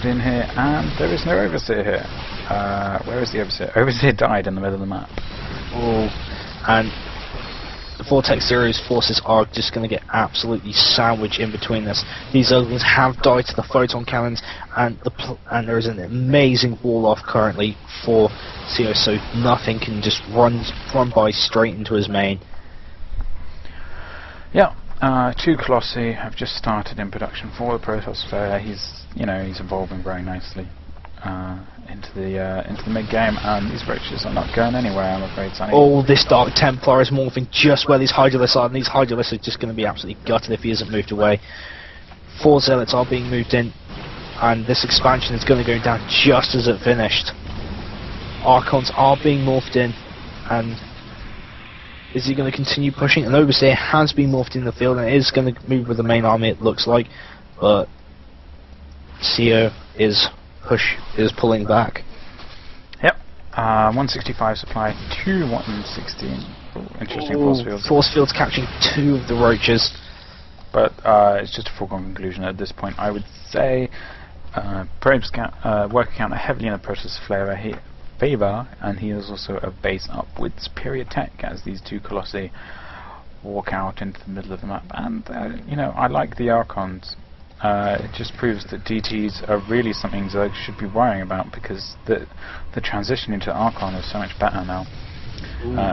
in here, and there is no Overseer here. Where is the Overseer? Overseer died in the middle of the map. Oh, and the Vortex Zero's forces are just going to get absolutely sandwiched in between this. These Zerglings have died to the photon cannons, and there is an amazing wall off currently for CO, so nothing can just run by straight into his main. Yeah, 2 Colossi have just started in production for the Protoss Slayer. He's evolving very nicely into the mid game, and these roaches are not going anywhere, I'm afraid, Sonny. Oh, this Dark Templar is morphing just where these Hydralisks are, and these Hydralisks are just going to be absolutely gutted if he isn't moved away. 4 Zealots are being moved in, and this expansion is going to go down just as it finished. Archons are being morphed in, and is he going to continue pushing? An Overseer has been morphed in the field and is going to move with the main army, it looks like, but CO is pulling back. Yep, 165 supply to 116. Ooh, interesting force fields. Force fields capturing 2 of the roaches. But it's just a foregone conclusion at this point, I would say. Probes work account are heavily in the Protoss Slayer favor, and he is also a base up with superior tech as these 2 Colossi walk out into the middle of the map. And I like the Archons. It just proves that DTs are really something Zerg should be worrying about, because the transition into Archon is so much better now.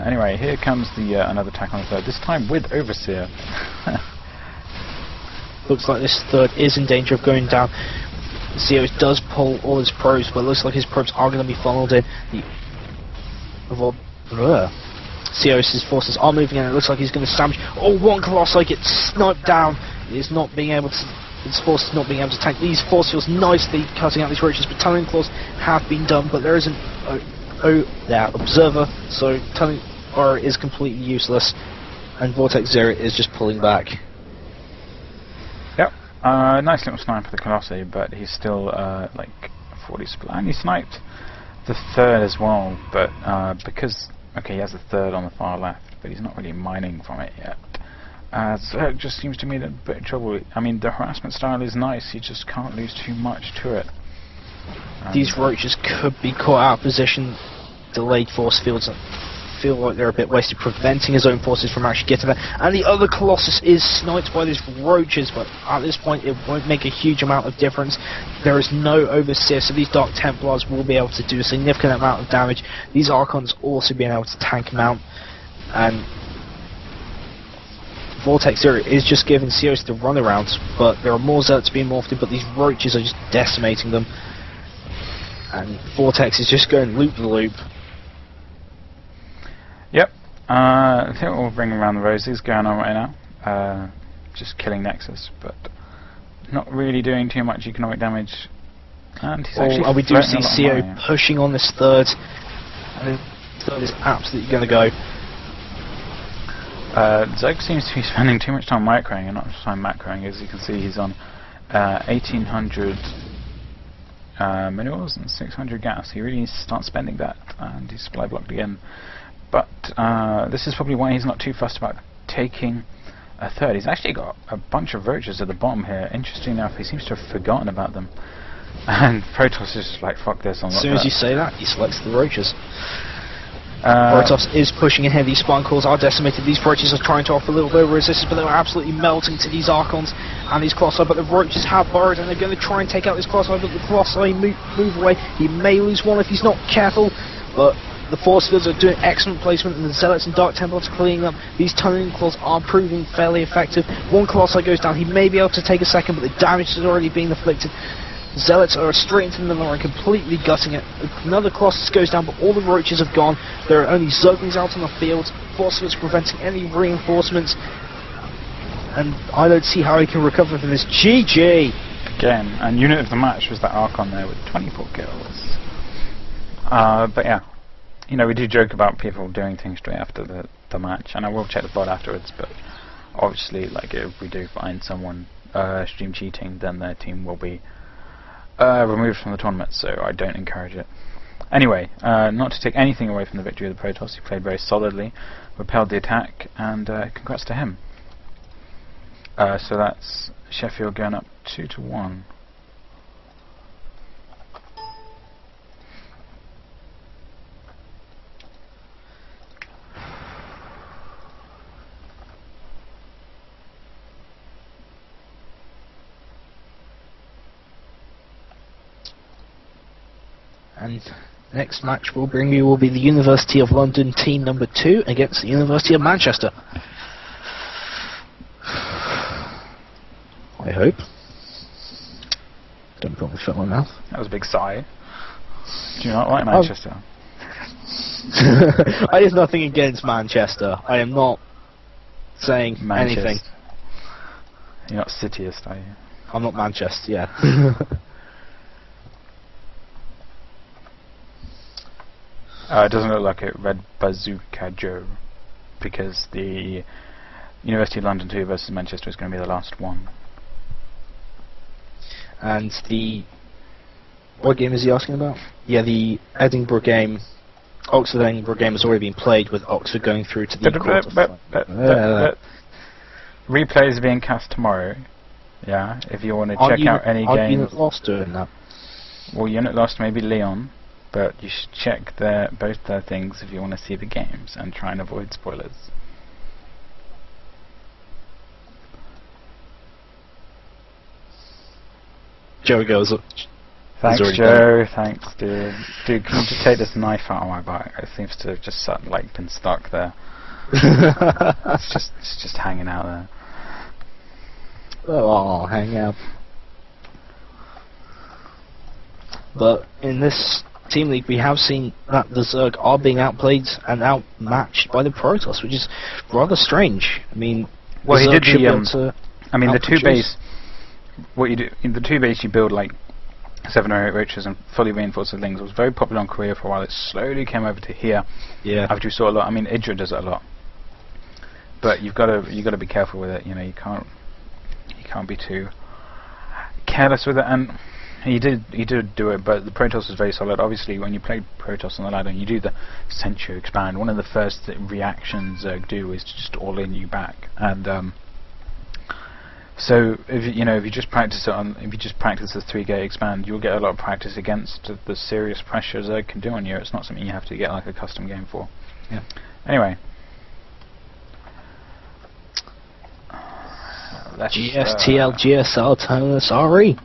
Anyway, here comes the another attack on the third, this time with Overseer. Looks like this third is in danger of going down. CO does pull all his probes, but it looks like his probes are going to be funneled in. CO's forces are moving in, it looks like he's going to sandwich. Oh, 1 Colossi gets sniped down. His forces not being able to tank these force fields, nicely cutting out these roaches. Battalion claws have been done, but there isn't observer, so Battalion Aura is completely useless, and Vortex Zero is just pulling back. Yep, nice little snipe for the Colossi, but he's still like 40 supply, and he sniped the third as well, but because he has the third on the far left, but he's not really mining from it yet. So it just seems to me that a bit of trouble. I mean, the harassment style is nice, you just can't lose too much to it. These roaches could be caught out of position, delayed force fields, and feel like they're a bit wasted, preventing his own forces from actually getting there. And the other Colossus is sniped by these roaches, but at this point it won't make a huge amount of difference. There is no Overseer, so these Dark Templars will be able to do a significant amount of damage. These Archons also being able to tank mount, and Vortex Zero is just giving COs the runarounds, but there are more Zealots being morphed in, but these roaches are just decimating them. And Vortex is just going loop the loop. Yep, I think we'll bring around the roses going on right now. Just killing Nexus, but not really doing too much economic damage. And he's actually we do see CO pushing on this third, and the third is absolutely going to go. Zerg seems to be spending too much time microing and not just time macroing. As you can see, he's on 1800 minerals and 600 gas. He really needs to start spending that, and he's supply blocked again. But this is probably why he's not too fussed about taking a third. He's actually got a bunch of roaches at the bottom here. Interesting enough, he seems to have forgotten about them. And Protoss is just like, fuck this. As soon as you say that, he selects the roaches. Protoss is pushing ahead. These spine cores are decimated. These roaches are trying to offer a little bit of resistance, but they're absolutely melting to these Archons and these Colossi. But the roaches have burrowed, and they're going to try and take out this Colossi, but the Colossi move away. He may lose one if he's not careful, but the force fields are doing excellent placement, and the Zealots and Dark Templars are cleaning up. These tunneling claws are proving fairly effective. 1 Colossi goes down. He may be able to take a second, but the damage has already been inflicted. Zealots are straight into the middle and completely gutting it. Another Colossus goes down, but all the roaches have gone. There are only Zerglings out on the field. Force fields preventing any reinforcements, and I don't see how he can recover from this. GG! Again, and unit of the match was that Archon there with 24 kills. But yeah, you know, we do joke about people doing things straight after the match, and I will check the VOD afterwards, but obviously, like, if we do find someone stream cheating, then their team will be removed from the tournament, so I don't encourage it. Anyway, not to take anything away from the victory of the Protoss, he played very solidly, repelled the attack, and congrats to him. So that's Sheffield going up 2-1. And next match we'll bring you will be the University of London team number 2 against the University of Manchester. I hope. Don't put my foot in my mouth. That was a big sigh. Do you not like Manchester? I have nothing against Manchester. I am not saying anything. You're not cityist, are you? I'm not Manchester, yeah. It doesn't look like it, Red Bazooka Joe, because the University of London 2 versus Manchester is going to be the last one. And what game is he asking about? Yeah, the Edinburgh game, Oxford-Edinburgh game has already been played, with Oxford going through to the quarterfinals. Replays are being cast tomorrow. Yeah, if you want to check out any games. Are you not lost doing that? Well, you're not lost, maybe Leon, but you should check both their things if you want to see the games and try and avoid spoilers. Joe goes up. Thanks, Joe. Thanks, dude. Dude, can you just take this knife out of my back? It seems to have just been stuck there. it's just hanging out there. Oh, hang out. But in this team league, we have seen that the Zerg are being outplayed and outmatched by the Protoss, which is rather strange. I mean, well, he did the the 2 base. What you do in the 2 base, you build like 7 or 8 roaches and fully reinforced with lings. It was very popular in Korea for a while. It slowly came over to here. Yeah. After you saw a lot. I mean, Idra does it a lot. But you've got to be careful with it. You know, you can't be too careless with it. And he did do it, but the Protoss was very solid. Obviously, when you play Protoss on the ladder and you do the Sentry expand, one of the first reactions do is to just all in you back. And so if you just practice the 3-gate expand, you'll get a lot of practice against the serious pressure Zerg can do on you. It's not something you have to get like a custom game for. Yeah. Anyway. GSTL, GSL, Turner, sorry.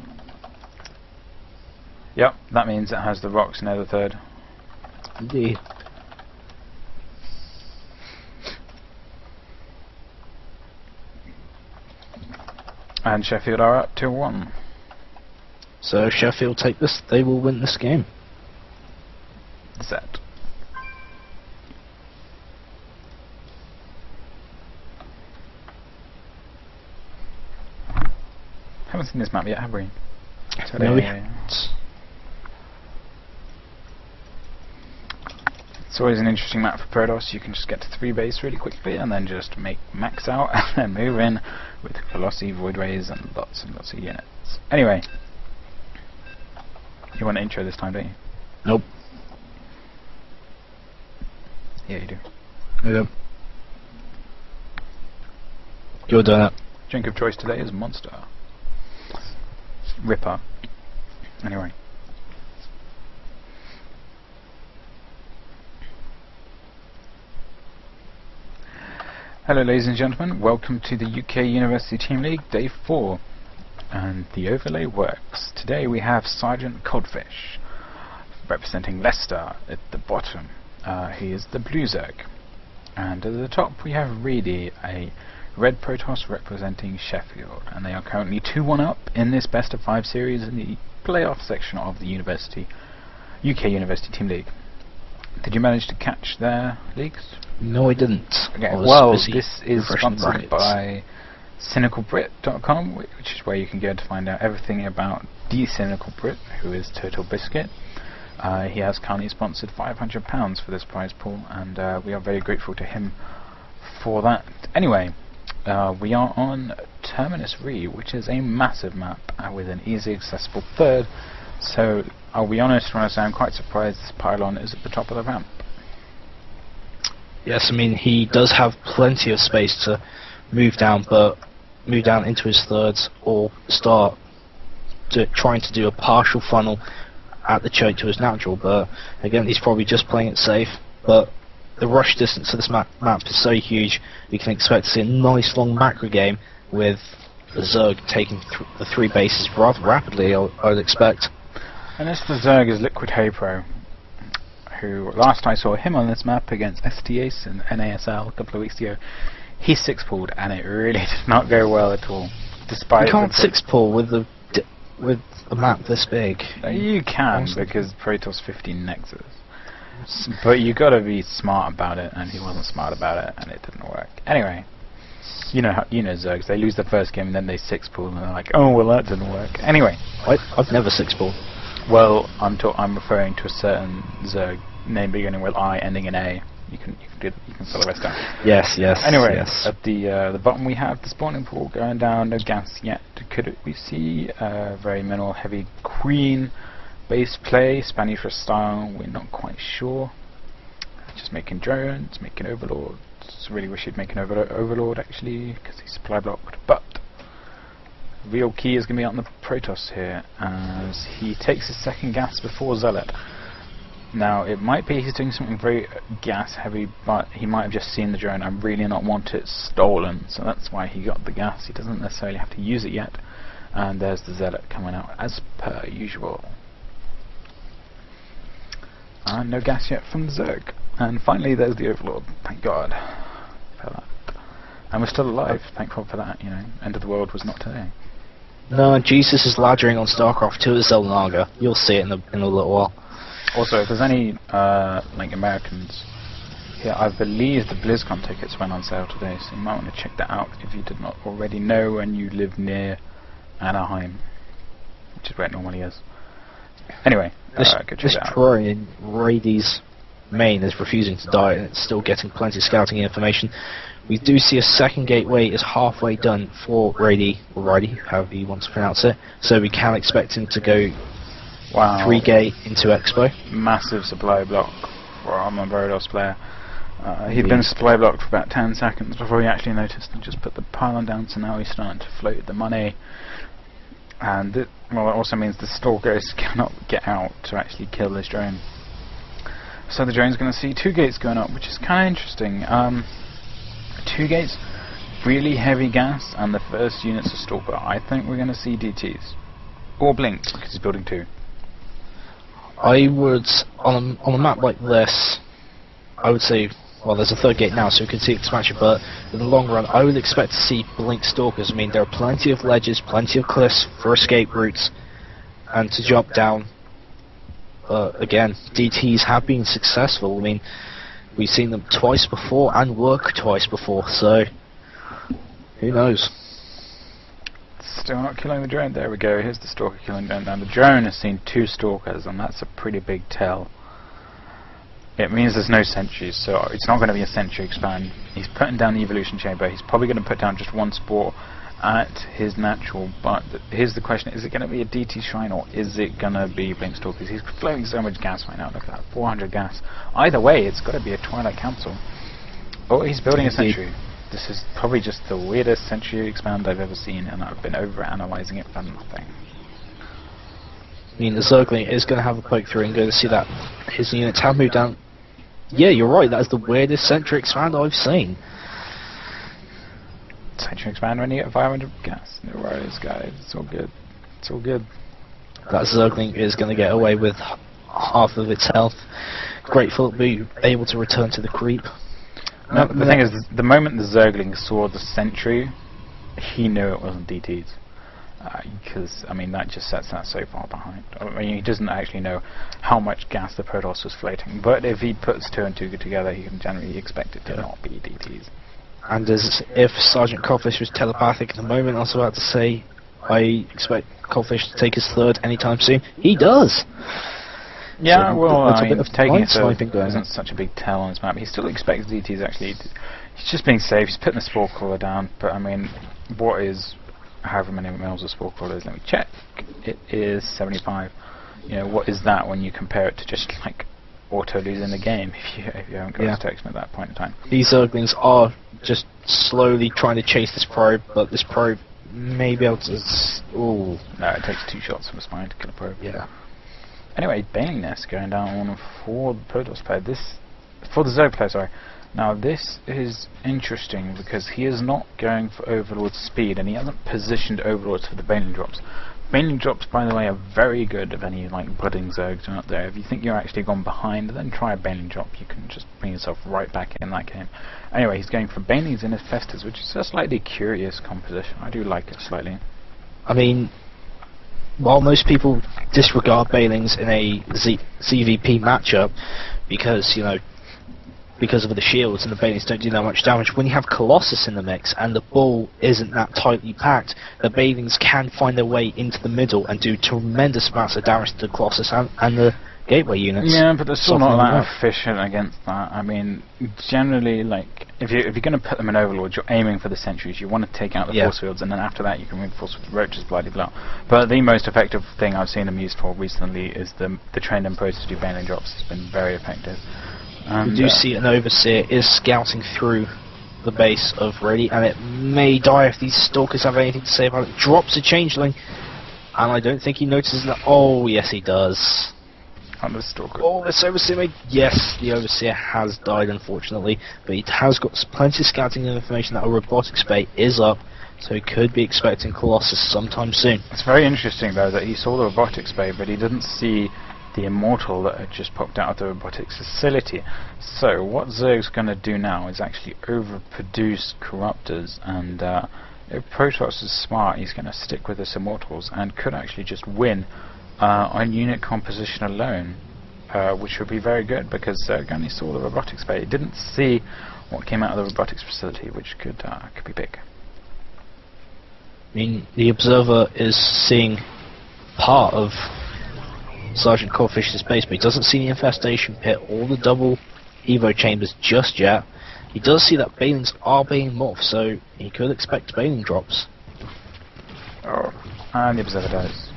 Yep, that means it has the rocks near the 3rd. Indeed. And Sheffield are up 2-1. So Sheffield take this, they will win this game. Set. Haven't seen this map yet, have we? No, we haven't. It's always an interesting map for Protoss. You can just get to 3 base really quickly and then just max out and then move in with Colossi, Void Rays and lots of units. Anyway, you want an intro this time, don't you? Nope. Yeah, you do. Yep. You're doing it. Drink of choice today is Monster. Ripper. Anyway. Hello ladies and gentlemen, welcome to the UK University Team League Day 4 and the overlay works. Today we have Sergeant Codfish representing Leicester at the bottom. He is the Blue Zerg, and at the top we have Reedy, a Red Protoss representing Sheffield, and they are currently 2-1 up in this best of 5 series in the playoff section of the UK University Team League. Did you manage to catch their leagues? No, I didn't. Okay, well, this is sponsored by CynicalBrit.com, which is where you can go to find out everything about the Cynical Brit, who is Total Biscuit. He has kindly sponsored £500 for this prize pool, and we are very grateful to him for that. Anyway, we are on Terminus Re, which is a massive map with an easily accessible 3rd. So, I'll be honest when I say I'm quite surprised this pylon is at the top of the ramp. Yes, I mean, he does have plenty of space to move down, but move down into his 3rds or start trying to do a partial funnel at the choke to his natural. But again, he's probably just playing it safe. But the rush distance of this map is so huge, we can expect to see a nice long macro game with the Zerg taking the 3 bases rather rapidly, I would expect. And this the Zerg is Liquid Hay Pro, who last I saw him on this map against STAs in NASL a couple of weeks ago, he 6-pulled and it really did not go well at all. Despite you can't 6-pull with a map this big. You can, because Protoss 15 Nexus. But you got to be smart about it, and he wasn't smart about it, and it didn't work. Anyway, you know Zergs. They lose the first game, and then they 6-pull, and they're like, oh well, that didn't work. Anyway, I've never 6-pulled. Well, I'm referring to a certain Zerg name beginning with I, ending in A. You can fill the rest out. Yes. Anyway, yes. at the bottom we have the spawning pool going down. No gas yet. We see very minimal heavy queen base play, Spanish style. We're not quite sure. Just making drones, making overlords. Really wish he'd make an overlord actually, because he's supply blocked. But real key is going to be on the Protoss here, as he takes his second gas before Zealot. Now, it might be he's doing something very gas heavy, but he might have just seen the drone and really not want it stolen, so that's why he got the gas. He doesn't necessarily have to use it yet. And there's the Zealot coming out as per usual. And no gas yet from the Zerg. And finally there's the Overlord, thank God for that. And we're still alive, thank God for that, End of the world was not today. No, Jesus is laddering on StarCraft 2 as Zelnaga. You'll see it in a little while. Also, if there's any like Americans here, I believe the BlizzCon tickets went on sale today, so you might want to check that out if you did not already know and you live near Anaheim, which is where it normally is. Anyway, go check this it out. Troy in Rady's main is refusing to die, and it's still getting plenty of scouting information. We do see a second gateway is halfway done for Rady, or Rady, however you want to pronounce it, so we can expect him to go 3-gate into Expo. Massive supply block for a Protoss player. He'd been supply blocked for about 10 seconds before he actually noticed and just put the pylon down, so now he's starting to float the money. And it also means the Stalkers cannot get out to actually kill this drone. So the drone's going to see 2 gates going up, which is kind of interesting. 2 gates, really heavy gas, and the first units of Stalker. I think we're going to see DTs. Or Blink, because he's building 2. I would, on a map like this, I would say, well, there's a 3rd gate now, so we can see expansion, but in the long run, I would expect to see Blink Stalkers. I mean, there are plenty of ledges, plenty of cliffs for escape routes, and to jump down. Again, DTs have been successful. I mean, we've seen them twice before and work twice before, so who knows? Still not killing the drone. There we go. Here's the Stalker killing drone down. The drone has seen 2 Stalkers, and that's a pretty big tell. It means there's no sentries, so it's not going to be a sentry expand. He's putting down the evolution chamber. He's probably going to put down just 1 spore at his natural, but here's the question: is it going to be a DT shrine, or is it going to be Blink Stalkers? He's flowing so much gas right now. Look at that, 400 gas. Either way, it's got to be a Twilight Council. Oh, he's building a sentry. This is probably just the weirdest sentry expand I've ever seen, and I've been over-analysing it for nothing. I mean, the Zergling is going to have a poke through and go to see that his units have moved down. Yeah, you're right, that is the weirdest sentry expand I've seen. Sentry expand when you get 500 gas. No worries, guys. It's all good. It's all good. That Zergling is going to get away with half of its health. Grateful to be able to return to the creep. No, the thing is, the moment the Zergling saw the sentry, he knew it wasn't DTs. Because, I mean, that just sets that so far behind. I mean, he doesn't actually know how much gas the Protoss was floating, but if he puts 2 and 2 together, he can generally expect it to not be DTs. And as if Sergeant Codfish was telepathic at the moment, I was about to say, I expect Codfish to take his 3rd anytime soon. He does! Yeah, so well, I mean, taking it isn't such a big tell on his map. He still expects DTs, actually. He's just being safe. He's putting the Spore Crawler down, but, I mean, what is however many mils a Spore Crawler is? Let me check. It is 75. What is that when you compare it to just, like, auto losing the game if you haven't got protection at that point in time? These Zerglings are just slowly trying to chase this probe, but this probe may be able to... Ooh. No, it takes 2 shots from a spine to kill a probe. Yeah. Anyway, Bailing Nest going down for the Protoss player. For the Zerg player, sorry. Now this is interesting because he is not going for Overlord speed, and he hasn't positioned Overlords for the Bailing drops. Bailing drops, by the way, are very good if any like budding Zergs are out there. If you think you're actually gone behind, then try a Bailing drop. You can just bring yourself right back in that game. Anyway, he's going for Bailings and Infestors, which is a slightly curious composition. I do like it slightly. I mean, while most people disregard Bailings in a ZVP matchup because, you know, because of the shields and the Bailings don't do that much damage, when you have Colossus in the mix and the ball isn't that tightly packed, the Bailings can find their way into the middle and do tremendous amounts of damage to the Colossus and the gateway units. Yeah, but they're still not that efficient against that. I mean, generally, like, if you're going to put them in Overlords, you're aiming for the sentries. You want to take out the force fields, and then after that you can reinforce with roaches, blah blah blah. But the most effective thing I've seen them used for recently is the trend and approach to do Bailing drops. It's been very effective. And we do see an Overseer is scouting through the base of Ready, and it may die if these Stalkers have anything to say about it. Drops a Changeling, and I don't think he notices that. Oh, yes, he does. And the Stalker. Oh, this Overseer yes, the Overseer has died, unfortunately, but he has got plenty of scouting information that a robotics bay is up, so he could be expecting Colossus sometime soon. It's very interesting, though, that he saw the robotics bay, but he didn't see the Immortal that had just popped out of the robotics facility. So what Zerg's going to do now is actually overproduce Corruptors, and if Protoss is smart, he's going to stick with his Immortals and could actually just win on unit composition alone, which would be very good because Zerg only saw the robotics bay. He didn't see what came out of the robotics facility, which could be big. I mean, the Observer is seeing part of Sergeant Coldfish's base, but he doesn't see the infestation pit or the double Evo chambers just yet. He does see that Bailings are being morphed, so he could expect Bailing drops. Oh, and the Observer dies.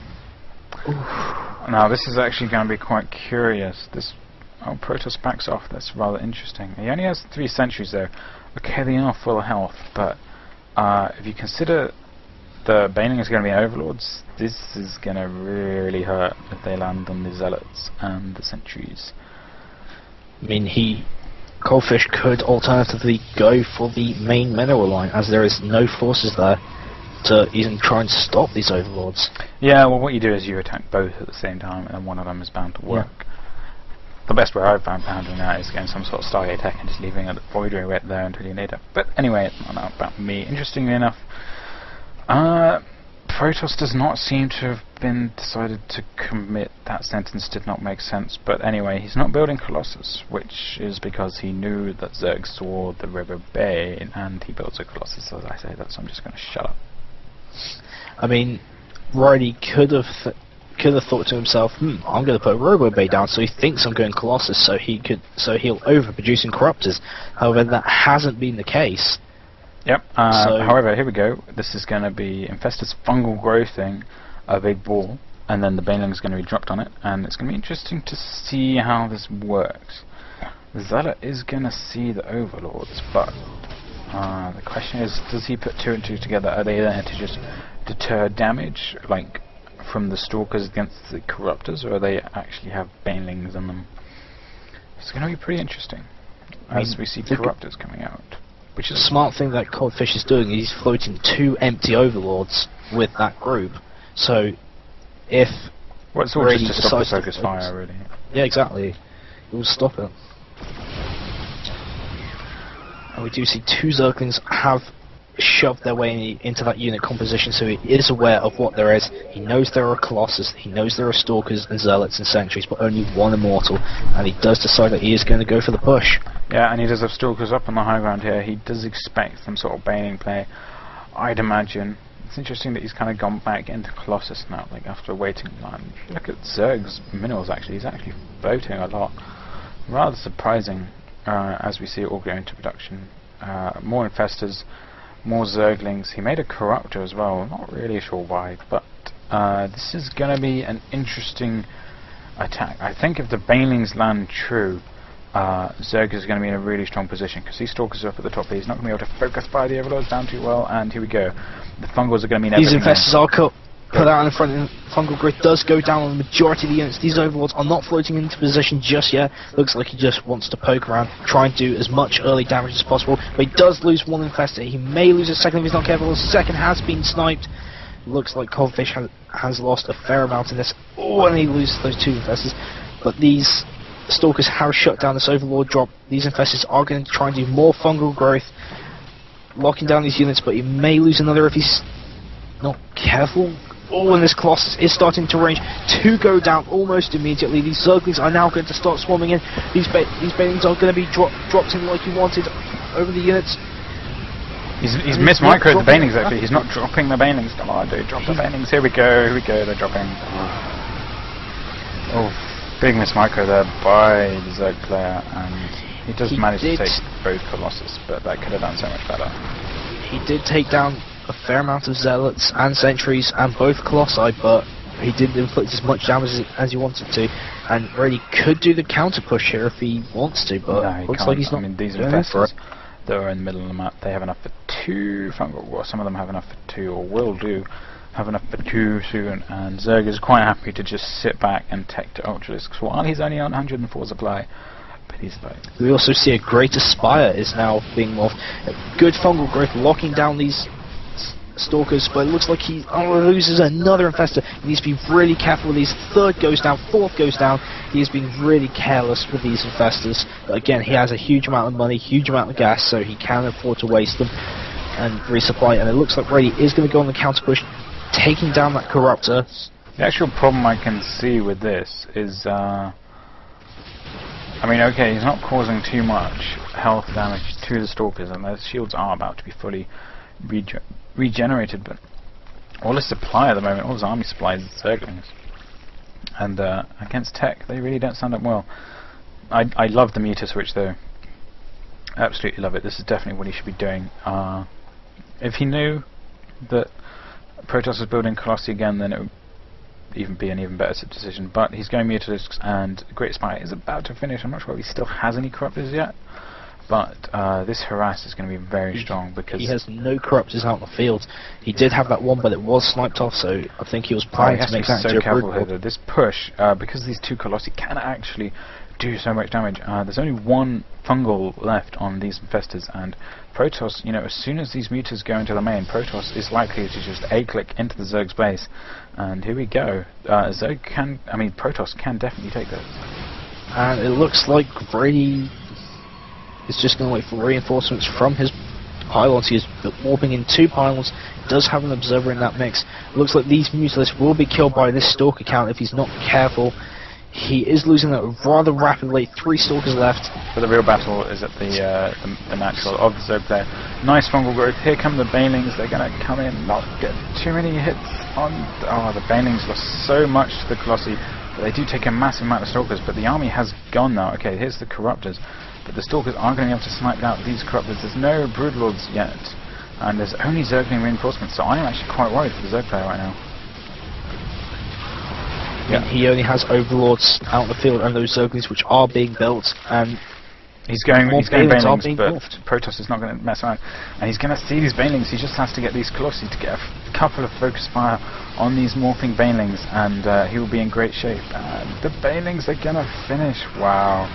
Now this is actually going to be quite curious. This Protoss backs off. That's rather interesting. He only has 3 sentries though. Okay, they are full of health, but if you consider the Bailing is going to be Overlords, this is going to really hurt if they land on the Zealots and the Sentries. I mean, Coldfish could alternatively go for the main mineral line, as there is no forces there to even try and stop these Overlords. Yeah, well what you do is you attack both at the same time, and one of them is bound to work. Yeah. The best way I've found handling that is getting some sort of Stargate tech and just leaving a void ray right there until you need it. But anyway, it's not about me. Interestingly enough, Protoss does not seem to have been decided to commit. That sentence did not make sense, but anyway, he's not building Colossus, which is because he knew that Zerg saw the River Bay, and he builds a Colossus. As I say that, so I'm just going to shut up. I mean, Riley could have thought to himself, I'm going to put a Robo Bay down, so he thinks I'm going Colossus, so he'll overproduce in Corruptors. However, that hasn't been the case. Yep. However, here we go. This is going to be Infestor's fungal growthing a big ball, and then the Bailing is going to be dropped on it, and it's going to be interesting to see how this works. The Zealot is going to see the Overlords, but the question is, does he put 2 and 2 together? Are they there to just deter damage, like from the Stalkers against the Corruptors, or they actually have Bailings in them? It's going to be pretty interesting as we see Corruptors coming out. Which is a smart thing that Coldfish is doing. He's floating 2 empty Overlords with that group. So, if it's all just to stop the focus fire, really. Yeah, exactly. It will stop it. And we do see 2 Zerglings have shoved their way into that unit composition, so he is aware of what there is. He knows there are Colossus, he knows there are Stalkers and Zealots and Sentries, but only 1 Immortal, and he does decide that he is going to go for the push. Yeah, and he does have Stalkers up on the high ground here. He does expect some sort of Bailing play, I'd imagine. It's interesting that he's kind of gone back into Colossus now, like after a waiting line. Look at Zerg's minerals actually, he's actually voting a lot. Rather surprising as we see it all go into production. More Infestors, more Zerglings. He made a Corruptor as well, not really sure why, but this is going to be an interesting attack. I think if the Bailings land true, Zerg is going to be in a really strong position because these Stalkers are up at the top here. He's not going to be able to focus by the Overlords down too well, and here we go. The Fungals are going to mean everything. These Infestors are put out in front, and Fungal Growth does go down on the majority of the units. These Overlords are not floating into position just yet. Looks like he just wants to poke around, try and do as much early damage as possible. But he does lose 1 Infestor. He may lose a second if he's not careful. The second has been sniped. Looks like Coldfish has lost a fair amount in this. Oh, and he loses those 2 infestors. But these Stalkers have shut down this Overlord drop. These infestors are going to try and do more fungal growth, locking down these units, but he may lose another if he's not careful. Oh, and this Colossus is starting to range. 2 go down almost immediately. These Zerglings are now going to start swarming in. These Banelings are going to be dropped in like he wanted over the units. He's microed the Banelings actually. He's not dropping the Banelings. Come on, dude, drop the Banelings. Here we go, they're dropping. Oh, big micro there by the Zerg player, and he does manage to take both Colossus, but that could have done so much better. He did take down a fair amount of Zealots and Sentries and both Colossi, but he didn't inflict as much damage as he wanted to, and really could do the counter push here if he wants to, but no, looks like he's not. I mean, these infestors that are in the middle of the map, they have enough for 2 fungal, well, some of them have enough for 2, or will do have enough for 2 soon, and Zerg is quite happy to just sit back and tech to Ultralisks while he's only on 104 supply. But he's like, we also see a Greater Spire is now being morphed. Good fungal growth, locking down these Stalkers, but it looks like he loses another infestor. He needs to be really careful with these. 3rd goes down, 4th goes down. He has been really careless with these infestors. But again, he has a huge amount of money, huge amount of gas, so he can afford to waste them and resupply. And it looks like Brady is going to go on the counter push, taking down that Corruptor. the actual problem I can see with this is, I mean, okay, he's not causing too much health damage to the Stalkers, and their shields are about to be fully regenerated, but all his supply at the moment, all his army supply is Zerglings. And against tech, they really don't stand up well. I love the meter switch though. Absolutely love it. This is definitely what he should be doing. If he knew that Protoss was building Colossi again, then it would even be an even better decision. But he's going Mutalisks, and Great Spy is about to finish. I'm not sure if he still has any Corruptors yet, but this harass is going to be very strong because he has no Corruptors out in the field. He did have that one, but it was sniped off, so I think he was planning to make that into a careful here. This push, because these two Colossi can actually do so much damage. There's only one fungal left on these infestors, and Protoss, you know, as soon as these meters go into the main, Protoss is likely to just A-click into the Zerg's base, and here we go. Protoss can definitely take this. And it looks like Brady is just going to wait for reinforcements from his pylons. He is warping in 2 pylons, does have an observer in that mix. Looks like these Mutalisks will be killed by this Stalker count if he's not careful. He is losing that rather rapidly. 3 Stalkers left. But the real battle is at the natural of the Zerg player. Nice fungal growth. Here come the Banelings. They're going to come in, not get too many hits on. Oh, the Banelings lost so much to the Colossi, but they do take a massive amount of Stalkers. But the army has gone now. Okay, here's the Corruptors, but the Stalkers aren't going to be able to snipe out these Corruptors. There's no Broodlords yet, and there's only Zergling reinforcements. So I am actually quite worried for the Zerg player right now. Yeah. He only has Overlords out in the field and those Zerglings which are being built, and he's going Banelings, but morphed. Protoss is not going to mess around, and he's going to see these Banelings. He just has to get these Colossi to get a couple of focus fire on these morphing Banelings, and he will be in great shape. And the Banelings are going to finish. Wow.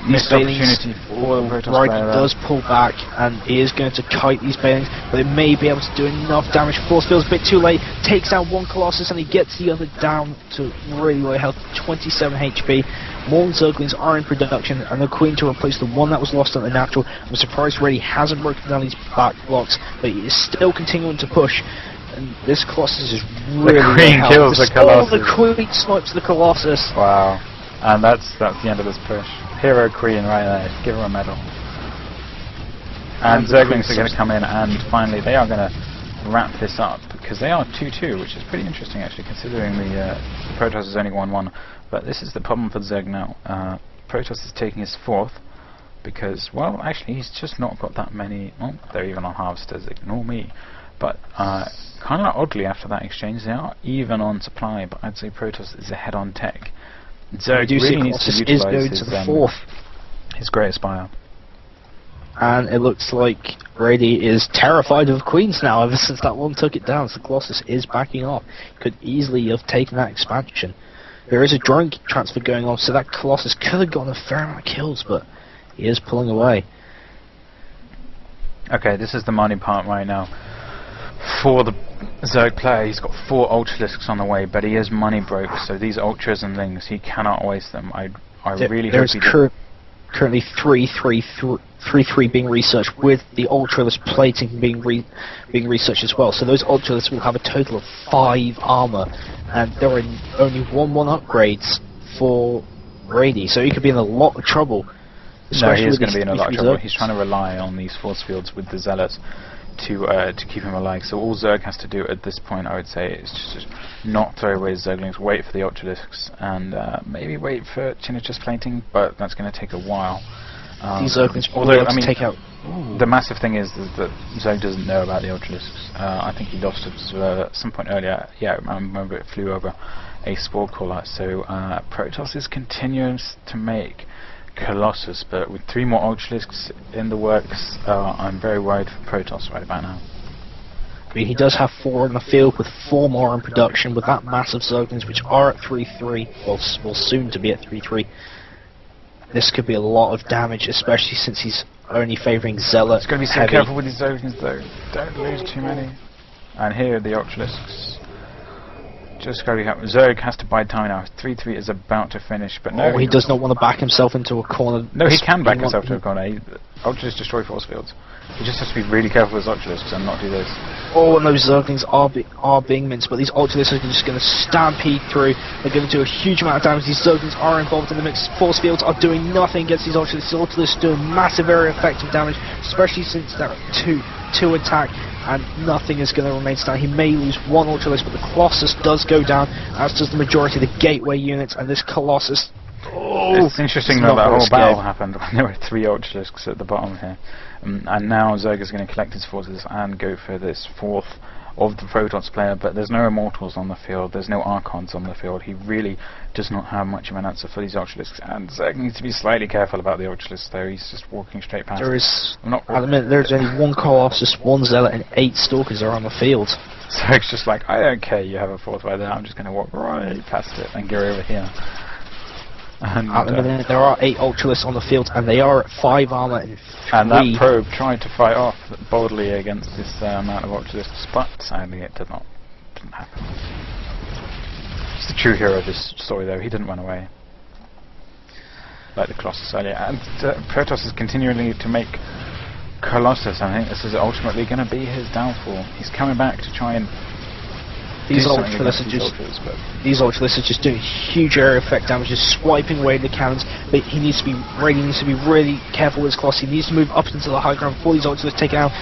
Missed opportunity for Protoss player. He does pull back, and he is going to kite these Banelings, but they may be able to do enough damage. Force field's a bit too late, takes down one Colossus, and he gets the other down to really low health, 27 HP. More Zerglings are in production, and the Queen to replace the one that was lost on the natural. I'm surprised Reddy hasn't broken down these back blocks, but he is still continuing to push. And this Colossus is really the Queen kills the Colossus. Oh, the Queen snipes the Colossus. Wow. And that's the end of this push. Hero Queen right there. Give her a medal. And Zerglings are going to come in, and finally they are going to wrap this up, because they are 2-2, which is pretty interesting actually, considering the Protoss is only 1-1. But this is the problem for Zerg now. Protoss is taking his 4th, because, well, actually he's just not got that many. Well, they're even on harvesters, ignore me. But kind of oddly, after that exchange, they are even on supply, but I'd say Protoss is ahead on tech. Zerg really needs to utilise his Great Spire. And it looks like Brady is terrified of Queens now, ever since that one took it down. So the Colossus is backing off. Could easily have taken that expansion. There is a drone transfer going on, so that Colossus could have gotten a fair amount of kills, but he is pulling away. Okay, this is the money part right now. for the Zerg player, he's got 4 Ultralisks on the way, but he is money broke, so these Ultras and things, he cannot waste them. I really hope he does. Currently 3-3 being researched, with the Ultralisk plating being researched as well. So those Ultralisks will have a total of 5 armor, and there are only 1-1 upgrades for Brady, so he could be in a lot of trouble. No, he is going to be in a lot of trouble. He's trying to rely on these force fields with the Zealots to keep him alive. So all Zerg has to do at this point, I would say, is just not throw away his Zerglings, wait for the Ultralisks, and maybe wait for Chinich's plating, but that's going to take a while. These Zerglings, although, I mean, take out. The massive thing is that Zerg doesn't know about the Ultralisks. I think he lost it at some point earlier. Yeah, I remember it flew over a Spore Caller. So Protoss is continuing to make Colossus, but with 3 more Ultralisks in the works, I'm very worried for Protoss right about now. I mean, he does have 4 in the field, with 4 more in production, with that massive Zerglings, which are at 3-3, well soon to be at 3-3. This could be a lot of damage, especially since he's only favouring Zealot. He's going to be so careful with his Zerglings though, don't lose too many. And here are the Ultralisks. Just got to be happy. Zerg has to buy time now. 3-3 is about to finish, but no. He does not want to back himself into a corner. No, he can back himself to a corner. Ultralisks destroy force fields. He just has to be really careful with his Ultralisks and not do this. Oh, and those Zerglings are being minced, but these Ultralisks are just going to stampede through. They're going to do a huge amount of damage. These Zerglings are involved in the mix. Force fields are doing nothing against these Ultralisks. These Ultralisks doing massive area effective damage, especially since they're 2 attack, and nothing is going to remain standing. He may lose 1 Ultralisk, but the Colossus does go down, as does the majority of the gateway units, and this Colossus... Oh, it's interesting that that whole battle happened when there were 3 Ultralisks at the bottom here. And now Zerg is going to collect his forces and go for this 4th of the Protoss player, but there's no Immortals on the field, there's no Archons on the field. He really does not have much of an answer for these Ultralisks, and Zerg needs to be slightly careful about the Ultralisks though. He's just walking straight past. There is, at the minute, there's only 1 Colossus, 1 Zealot, and 8 Stalkers are on the field. Zerg's just like, I don't care you have a 4th right there, I'm just going to walk right past it and go over here. And, at the minute, there are 8 Ultralisks on the field, and they are at 5 armor and 3. And that probe tried to fight off boldly against this amount of Ultralisks, but sadly it didn't happen. He's the true hero of this story, though. He didn't run away like the Colossus earlier. And Protoss is continuing to make Colossus. I think this is ultimately going to be his downfall. He's coming back to try and these Ultralisks are just doing huge area effect damage, just swiping away the cannons. But he needs to be really careful with his Colossus. He needs to move up into the high ground before these Ultralisks take it out.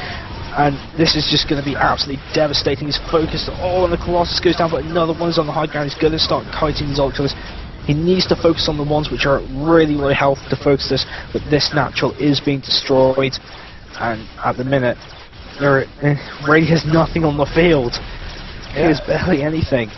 And this is just going to be absolutely devastating. He's focused and the Colossus goes down, but another one is on the high ground. He's going to start kiting these Ultralisks. He needs to focus on the ones which are really healthy to focus this, but this natural is being destroyed. And at the minute, Brady has nothing on the field. Yeah. There's barely anything.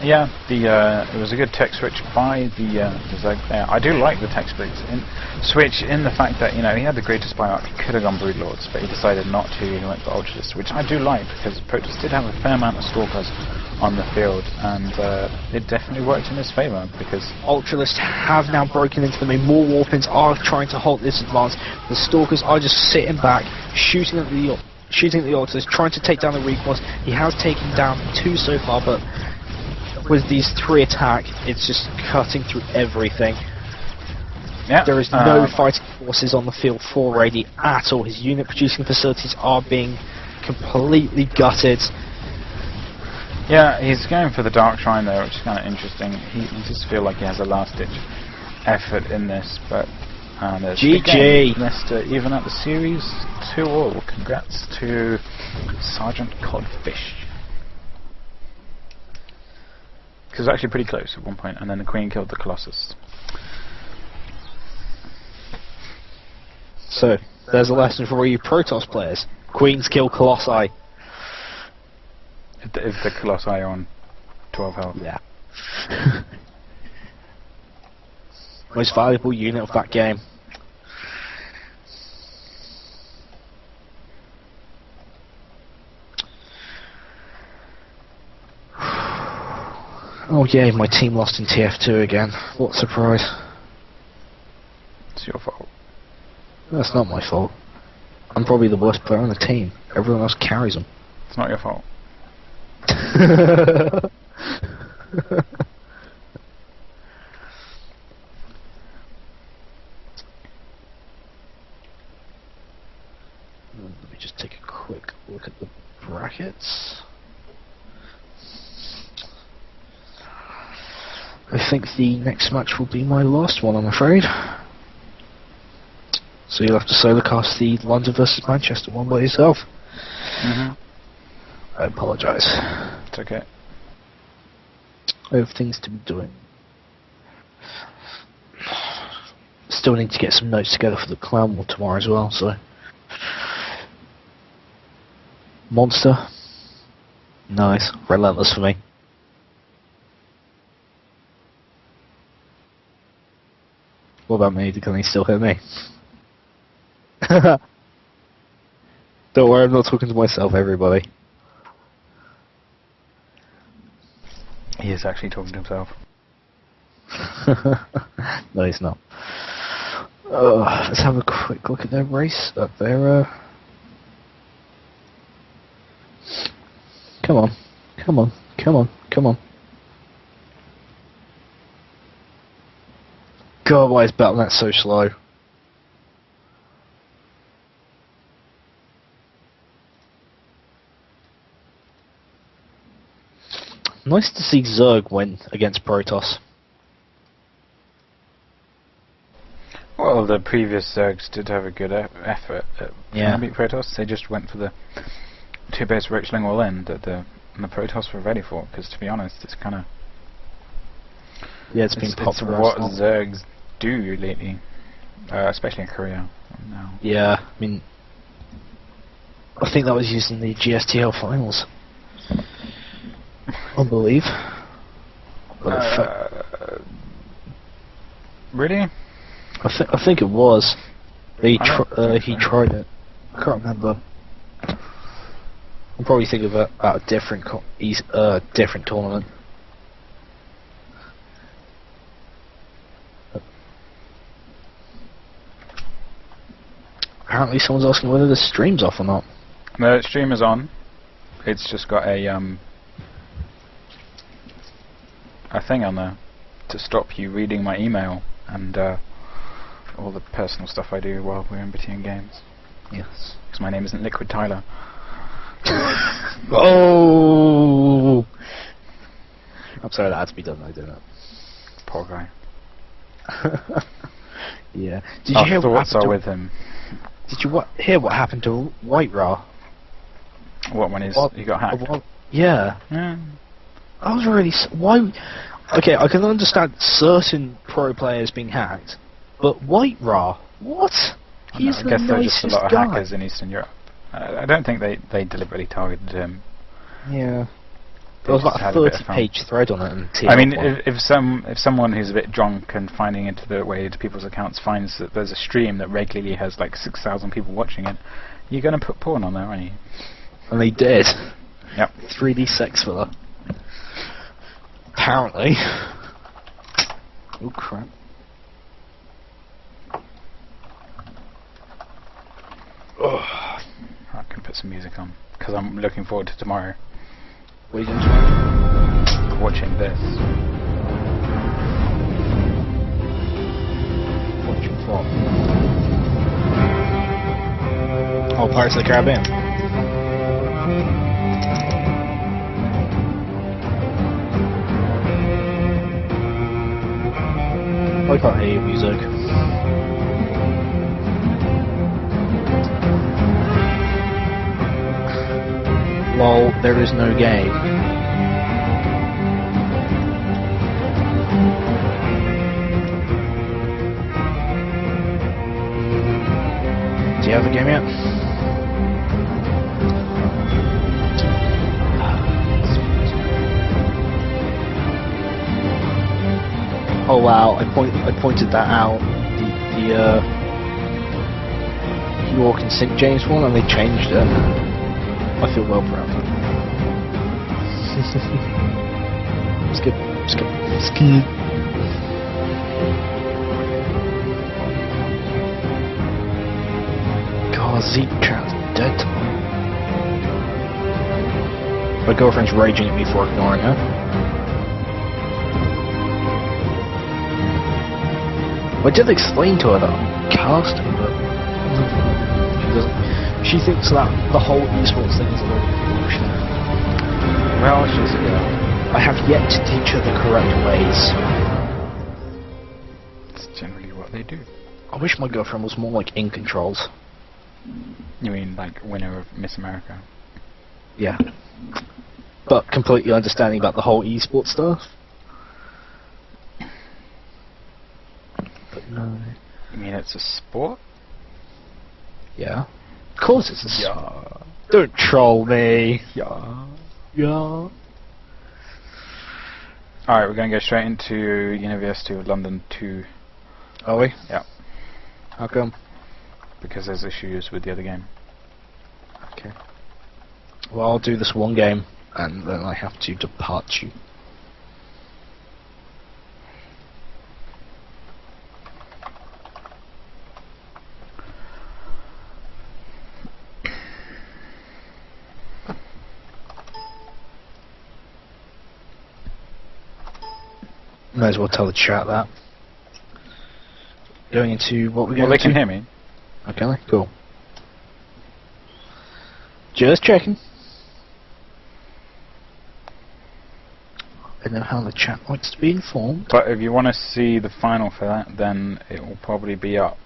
Yeah, it was a good tech switch by the Zerg player. I do like the tech switch in the fact that, you know, he had the greatest bioarc, he could have gone Broodlords, but he decided not to. He went for Ultralisk, which I do like, because Protoss did have a fair amount of Stalkers on the field, and it definitely worked in his favour, because Ultralists have now broken into the main. More Warpins are trying to halt this advance. The Stalkers are just sitting back, shooting at the Ultralisk, trying to take down the recoils. He has taken down 2 so far, but with these 3 attack, it's just cutting through everything. Yeah, there is no fighting forces on the field for Rady at all. His unit producing facilities are being completely gutted. Yeah, he's going for the Dark Shrine there, which is kind of interesting. He just feel like he has a last-ditch effort in this, but GG! Mancester even at the series 2-all. Congrats to Sergeant Codfish. Because it was actually pretty close at one point, and then the Queen killed the Colossus. So, there's a lesson for all you Protoss players. Queens kill Colossi. If the Colossi are on 12 health. Yeah. Most valuable unit of that game. Oh yeah, my team lost in TF2 again. What a surprise. It's your fault. That's not my fault. I'm probably the worst player on the team. Everyone else carries them. It's not your fault. Let me just take a quick look at the brackets. I think the next match will be my last one, I'm afraid. So you'll have to solo cast the London versus Manchester one by yourself. Mhm. I apologise. It's okay. I have things to be doing. Still need to get some notes together for the Clown War tomorrow as well, so... Monster. Nice. Relentless for me. What about me? Can he still hear me? Don't worry, I'm not talking to myself, everybody. He is actually talking to himself. No, he's not. Let's have a quick look at their race. Come on. Come on. Come on. Come on. God, why is Battle.net so slow? Nice to see Zerg win against Protoss. Well, the previous Zergs did have a good effort at trying to beat Protoss. They just went for the two-base Roachling all-in that the Protoss were ready for, because to be honest, it's kind of... Yeah, it's been popular. It's what Zergs do lately, especially in Korea now. Yeah, I mean, I think that was used in the GSTL finals, I believe. Really? I think it was. He so. tried it. I can't remember. I'm probably thinking about a different different tournament. Apparently someone's asking whether the stream's off or not. The stream is on. It's just got a thing on there to stop you reading my email and all the personal stuff I do while we're in between games. Yes. Because my name isn't Liquid Tyler. Oh! I'm sorry, that had to be done though, didn't it? Poor guy. Yeah. Did you hear what thoughts happened are with him. Did you hear what happened to White Ra? What, when he got hacked? Yeah. I was really... Why... Okay, I can understand certain pro players being hacked, but White Ra? What? He's I the guess there are just a lot of guy. hackers in Eastern Europe. I don't think they deliberately targeted him. Yeah. There was about a 30-page thread on it. And I mean, if someone who's a bit drunk and finding into the way into people's accounts finds that there's a stream that regularly has like 6,000 people watching it, you're going to put porn on there, aren't you? And they did. Yep. 3D sex filler. Apparently. Oh crap. I can put some music on because I'm looking forward to tomorrow. What are you doing tomorrow? Watching this. Watching what? Oh, Pirates of the Caribbean. I can't hear your music. Lol, there is no game. Do you have a game yet? Oh wow, I pointed that out. The York and St. James one, and they changed it. I feel well proud of it. Skip. God, Zeke Trout's dead tomorrow. My girlfriend's raging at me for ignoring her. I did explain to her that I'm casting, but she doesn't. She thinks that the whole esports thing is a load of bullshit. Well, she's a girl. I have yet to teach her the correct ways. It's generally what they do. I wish my girlfriend was more like in controls. You mean like winner of Miss America? Yeah. But completely understanding about the whole esports stuff. But no. You mean it's a sport? Yeah. Of course it's a Yeah. Don't troll me. Yeah. Yeah. Alright, we're going to go straight into University of London 2. Are we? Yeah. How come? Because there's issues with the other game. Okay. Well, I'll do this one game, and then I have to depart you. Might as well tell the chat that. Going into what we're going to... Well, they can hear me. Okay, cool. Just checking. I know how the chat likes to be informed. But if you want to see the final for that, then it will probably be up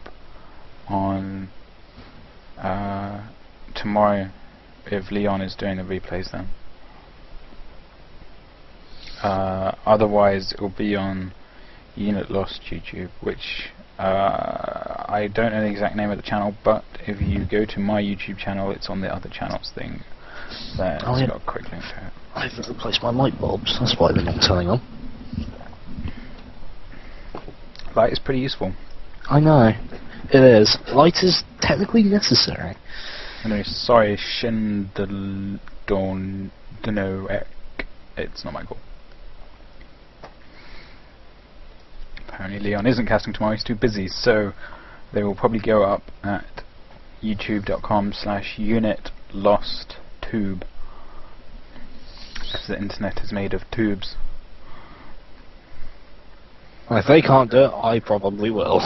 on tomorrow if Leon is doing the replays then. Otherwise it will be on Unit Lost YouTube, which I don't know the exact name of the channel, but if you go to my YouTube channel, it's on the other channels thing. There, Oh, it's yeah. got a quick link to it. I haven't replaced my light bulbs, that's why they're not turning on. Light is pretty useful. I know. It is. Light is technically necessary. Anyway, sorry, Shindonoek. It's not my call. Apparently Leon isn't casting tomorrow, he's too busy, so they will probably go up at youtube.com/unitlosttube, because the internet is made of tubes. Well, if they can't do it, I probably will.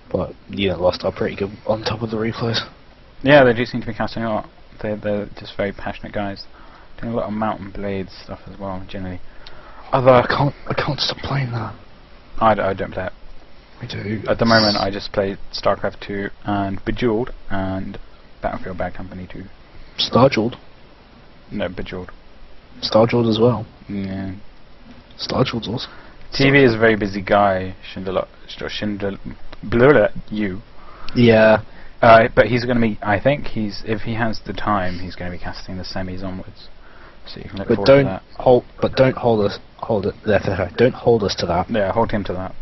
But yeah, Lost are pretty good on top of the replays. Yeah, they do seem to be casting a lot. They're just very passionate guys. Doing a lot of Mountain Blade stuff as well, generally. I can't stop playing that. I don't play it. I do. At the moment I just play StarCraft 2 and Bejeweled and Battlefield Bad Company 2. Starjeweled. No, Bejeweled. Starjeweled as well. Yeah. Starjewel's awesome. TV is a very busy guy, you. Yeah. But he's going to be, I think if he has the time, he's going to be casting the semis onwards. So you can look forward to that. Don't hold us to that. Yeah, hold him to that.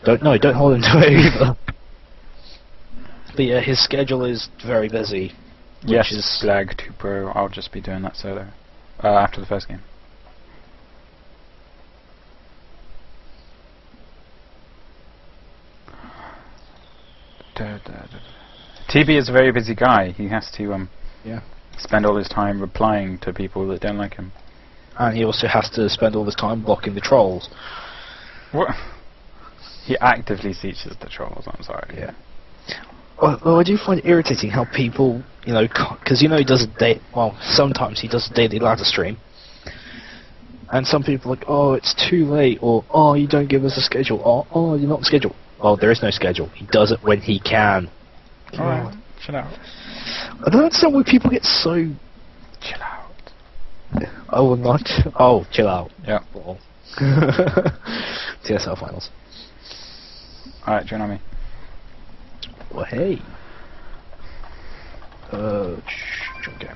Don't hold him to it either. But yeah, his schedule is very busy. Yes, is Slag 2 Pro, I'll just be doing that solo. After the first game. TB is a very busy guy. He has to spend all his time replying to people that don't like him. And he also has to spend all his time blocking the trolls. What? He actively teaches the trolls, I'm sorry. Yeah. Well, I do find it irritating how people, because he does sometimes he does a daily ladder stream. And some people are like, oh, it's too late, or, oh, you don't give us a schedule, or, oh, you're not scheduled. Well, there is no schedule. He does it when he can. Alright, chill out. I don't understand why people get so... Chill out. Oh, not... Oh, chill out. Yeah. TSL finals. Alright, join on me. Well, hey. Okay.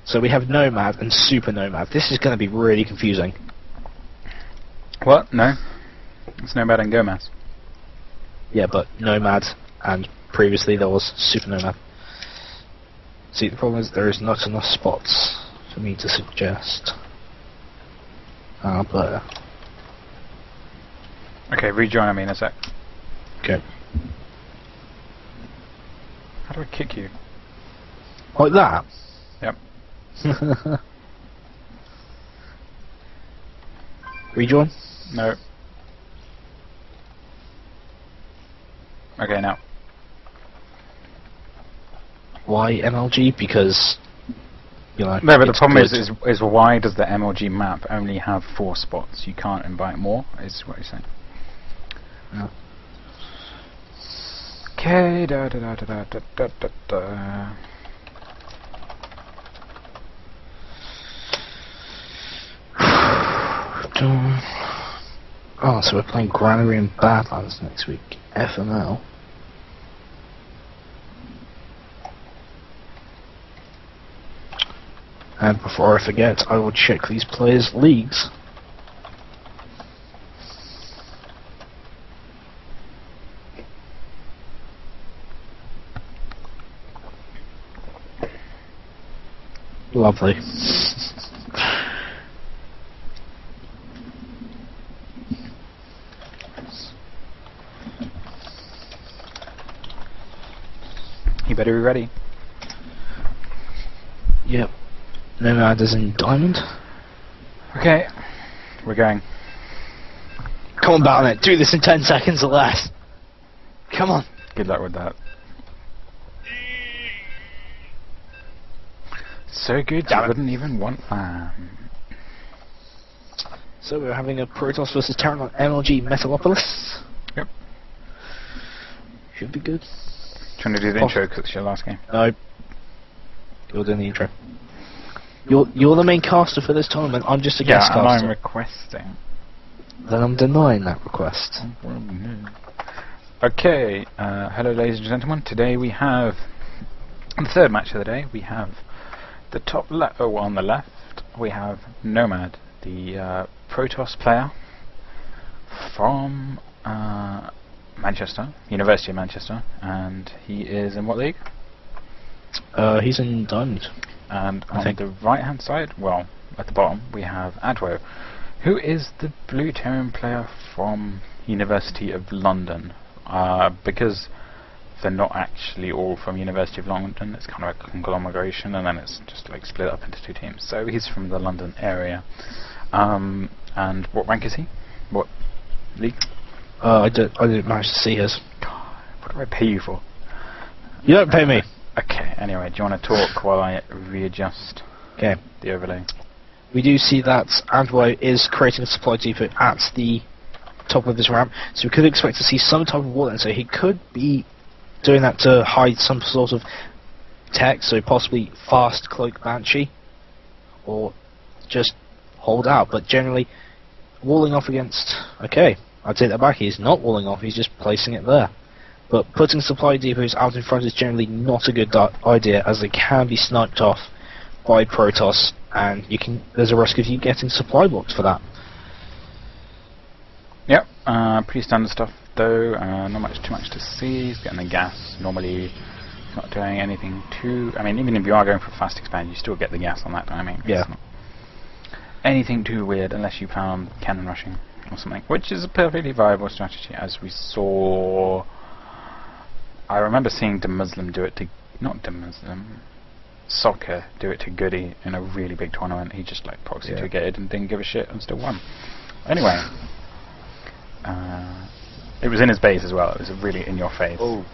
So we have Nomad and Super Nomad. This is going to be really confusing. What? No. It's Nomad and Gomez. Yeah, but Nomad, and previously there was Super Nomad. See, the problem is there is not enough spots for me to suggest. Okay, rejoin me in a sec. Okay. How do I kick you? Like that? Yep. Rejoin? No. Okay, now. Why MLG? Because, you know... No, but the it's problem good. is why does the MLG map only have 4 spots? You can't invite more, is what you're saying. Yeah. Okay, da da da da da da da da. Oh, so we're playing Granary and Badlands next week. FML. And before I forget, I will check these players' leagues. Lovely. You better be ready. Yep. Nomad is in Diamond. Okay, we're going. Come on, Batman, do this in 10 seconds or less. Come on. Good luck with that. So good, you wouldn't even want that. So we're having a Protoss versus Terran on MLG Metalopolis. Yep. Should be good. Do you want to do the intro because it's your last game? No. You're doing the intro. You're the main caster for this tournament. I'm just a guest Yeah, and caster. I'm requesting. Then I'm denying that request. Okay, hello ladies and gentlemen. Today we have the third match of the day. We have the top on the left. We have Nomad, the Protoss player from Manchester, University of Manchester, and he is in what league? He's in Diamond. And on the right hand side, well, at the bottom, we have Adwo, who is the Blue Terran player from University of London. Because they're not actually all from University of London, it's kind of a conglomeration, and then it's just like split up into 2 teams. So he's from the London area. And what rank is he? What league? I didn't manage to see his. God, what do I pay you for? You don't pay me. Okay, anyway, do you want to talk while I readjust the overlay? We do see that Adwo is creating a supply depot at the top of this ramp, so we could expect to see some type of wall, and so he could be doing that to hide some sort of tech, so possibly fast cloak Banshee, or just hold out, but generally walling off against... Okay, I'll take that back, he's not walling off, he's just placing it there. But putting supply depots out in front is generally not a good idea, as they can be sniped off by Protoss, and there's a risk of you getting supply blocked for that. Yep, pretty standard stuff though, not too much to see. He's getting the gas, normally not doing anything too... I mean, even if you are going for fast expand, you still get the gas on that timing. Yeah. It's not anything too weird, unless you found cannon rushing or something, which is a perfectly viable strategy, as we saw... I remember seeing Muslim do it to... not Muslim... Soccer do it to Goody in a really big tournament. He just like proxy 2-gated and didn't give a shit and still won. Anyway... it was in his base as well, it was really in your face. Oh.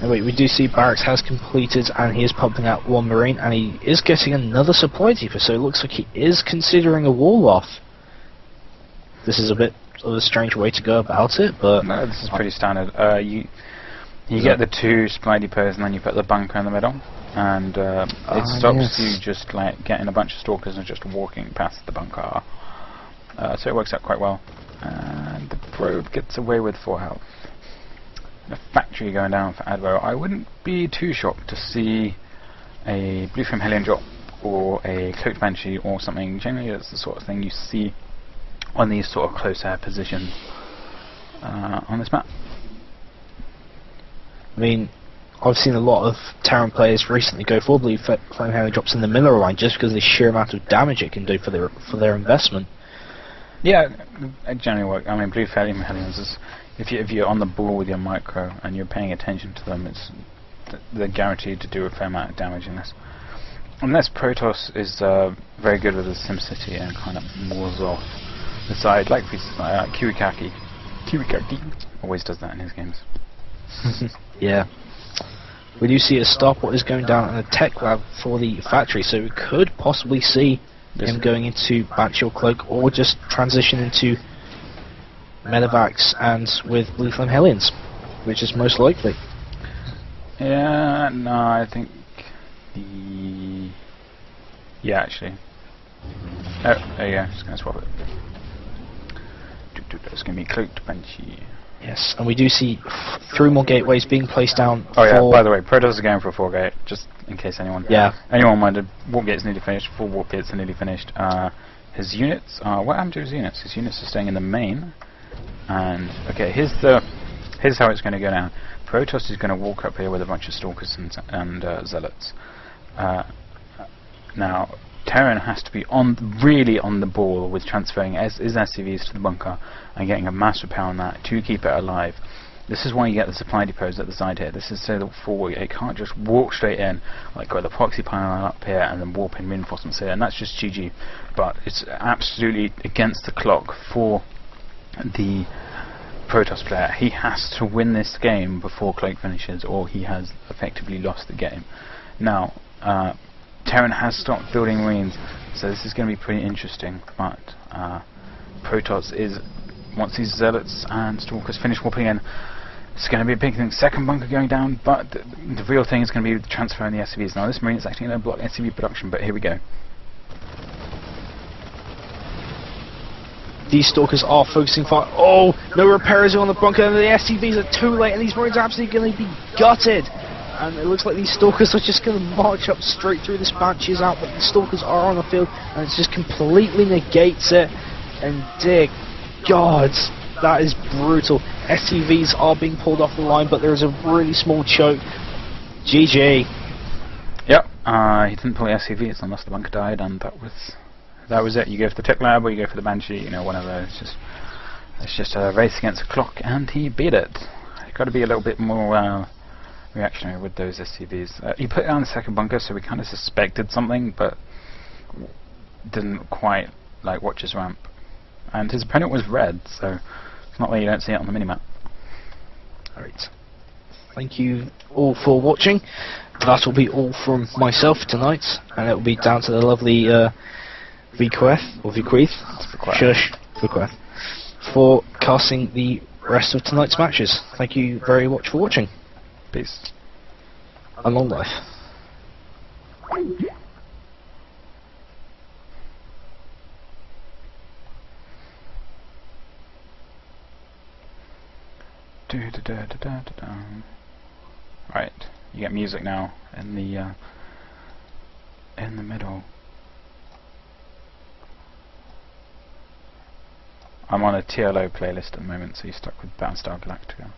Anyway, we do see Barracks has completed and he is pumping out 1 Marine, and he is getting another supply depot, so it looks like he is considering a wall off. This is a bit of a strange way to go about it, but... No, this is pretty standard. You get the 2 supply depots and then you put the bunker in the middle, and it stops you just like getting a bunch of stalkers and just walking past the bunker. So it works out quite well. And the probe gets away with 4 health. The factory going down for Advo. I wouldn't be too shocked to see a Blue Flame Hellion drop or a Cloaked Banshee or something. Generally that's the sort of thing you see on these sort of close air positions on this map. I mean, I've seen a lot of Terran players recently go for Blue Flame Hellion drops in the Miller line just because of the sheer amount of damage it can do for their investment. Yeah, it generally works. I mean, blue Hellions is if you're on the ball with your micro and you're paying attention to them, they're guaranteed to do a fair amount of damage in this. Unless Protoss is very good with the SimCity and kind of moors off the side, like Kirikaki. Kirikaki always does that in his games. Yeah. We do see a starport is going down in a tech lab for the factory, so we could possibly see him going into Banshee or Cloak, or just transition into Medevacs and with Blue Flame Hellions, which is most likely. Yeah, no, I think the... Yeah, actually. Oh, there you go, just going to swap it. It's going to be Cloaked Banshee. Yes, and we do see 3 more gateways being placed down. Oh yeah, by the way, Protoss are going for a 4 gate, just in case anyone wondered. Warp gates nearly finished, 4 warp gates are nearly finished. His units, what happened to his units? His units are staying in the main. And, okay, here's how it's going to go down. Protoss is going to walk up here with a bunch of Stalkers and Zealots. Now, Terran has to be really on the ball with transferring his SCVs to the bunker and getting a mass repair on that to keep it alive. This is why you get the supply depots at the side here. This is so that it can't just walk straight in, like got the proxy pylon up here and then warp in reinforcements here, and that's just GG. But it's absolutely against the clock for the Protoss player. He has to win this game before Cloak finishes, or he has effectively lost the game. Now, Terran has stopped building Marines, so this is going to be pretty interesting, but Protoss is, once these Zealots and Stalkers finish warping in, it's going to be a big thing. Second bunker going down, but the real thing is going to be transferring the SCVs. Now this Marine is actually going to block SCV production, but here we go. These Stalkers are focusing fire. Oh, no repairs on the bunker, and the SCVs are too late, and these Marines are absolutely going to be gutted. And it looks like these Stalkers are just going to march up straight through this Banshees out, but the Stalkers are on the field, and it just completely negates it. And dear God, that is brutal. SCVs are being pulled off the line, but there is a really small choke. GG. Yep, he didn't pull the SCVs unless the bunker died, and that was it. You go for the tech lab or you go for the Banshee, you know, one of those. It's just a race against the clock, and he beat it. You've got to be a little bit more reactionary with those SCVs. He put it on the second bunker, so we kind of suspected something, but didn't quite watch his ramp. And his opponent was red, so it's not that you don't see it on the minimap. Alright. Thank you all for watching. That will be all from myself tonight, and it will be down to the lovely Vequeth, for casting the rest of tonight's matches. Thank you very much for watching. Peace. And long life. Right, you get music now in the middle. I'm on a TLO playlist at the moment, so you're stuck with Battlestar Galactica.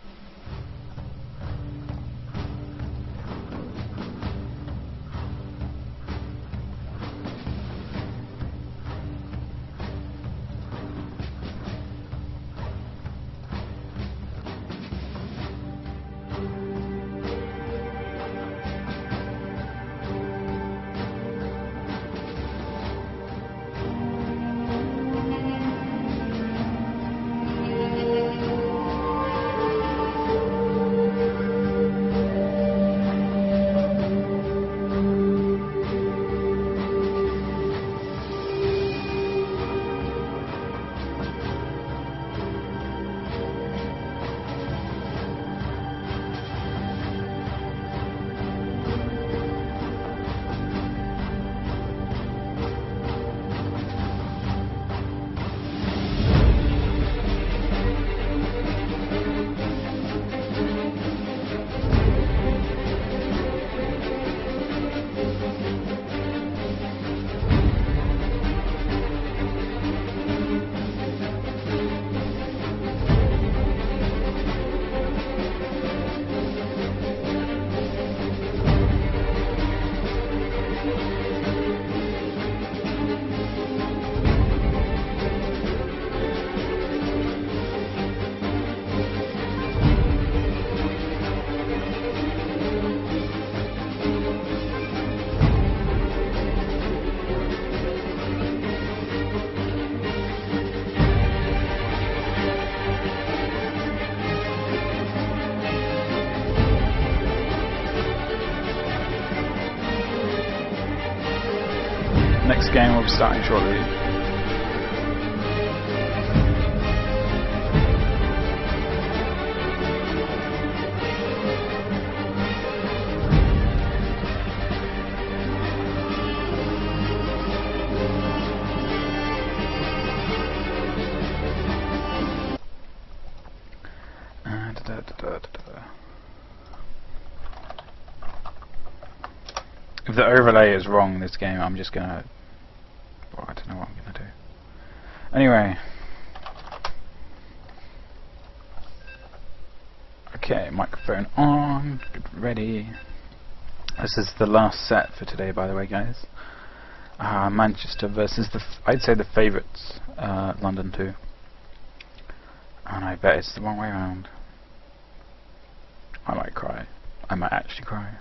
next game will be starting shortly. If the overlay is wrong in this game, I'm just gonna... Well, I don't know what I'm gonna do. Anyway. Okay, microphone on, get ready. This is the last set for today, by the way, guys. Manchester versus I'd say the favourites, London 2. And I bet it's the wrong way around. I might cry. I might actually cry.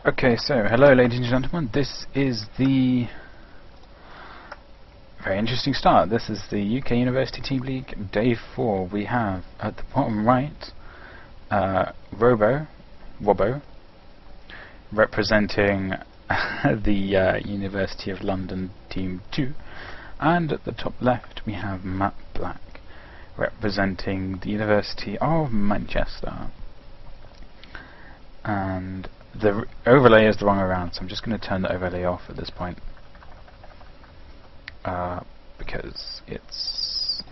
Okay, so hello ladies and gentlemen, this is the very interesting start. This is the UK University Team League Day 4. We have at the bottom right Wobbo representing the University of London Team 2, and at the top left we have Matt Black representing the University of Manchester. And the overlay is the wrong way around, so I'm just going to turn the overlay off at this point because it's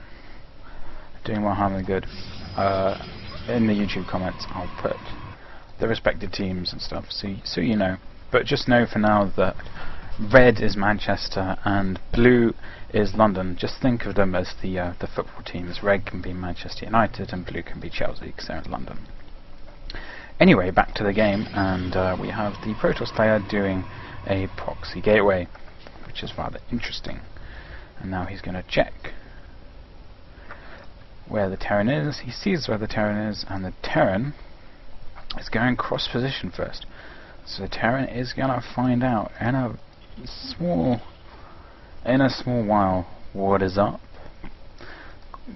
doing more harm than good. In the YouTube comments I'll put the respective teams and stuff so you know, but just know for now that red is Manchester and blue is London. Just think of them as the football teams. Red can be Manchester United and blue can be Chelsea because they're in London. Anyway, back to the game, and we have the Protoss player doing a proxy gateway, which is rather interesting. And now he's going to check where the Terran is. He sees where the Terran is, and the Terran is going cross position first. So the Terran is going to find out in a small while what is up.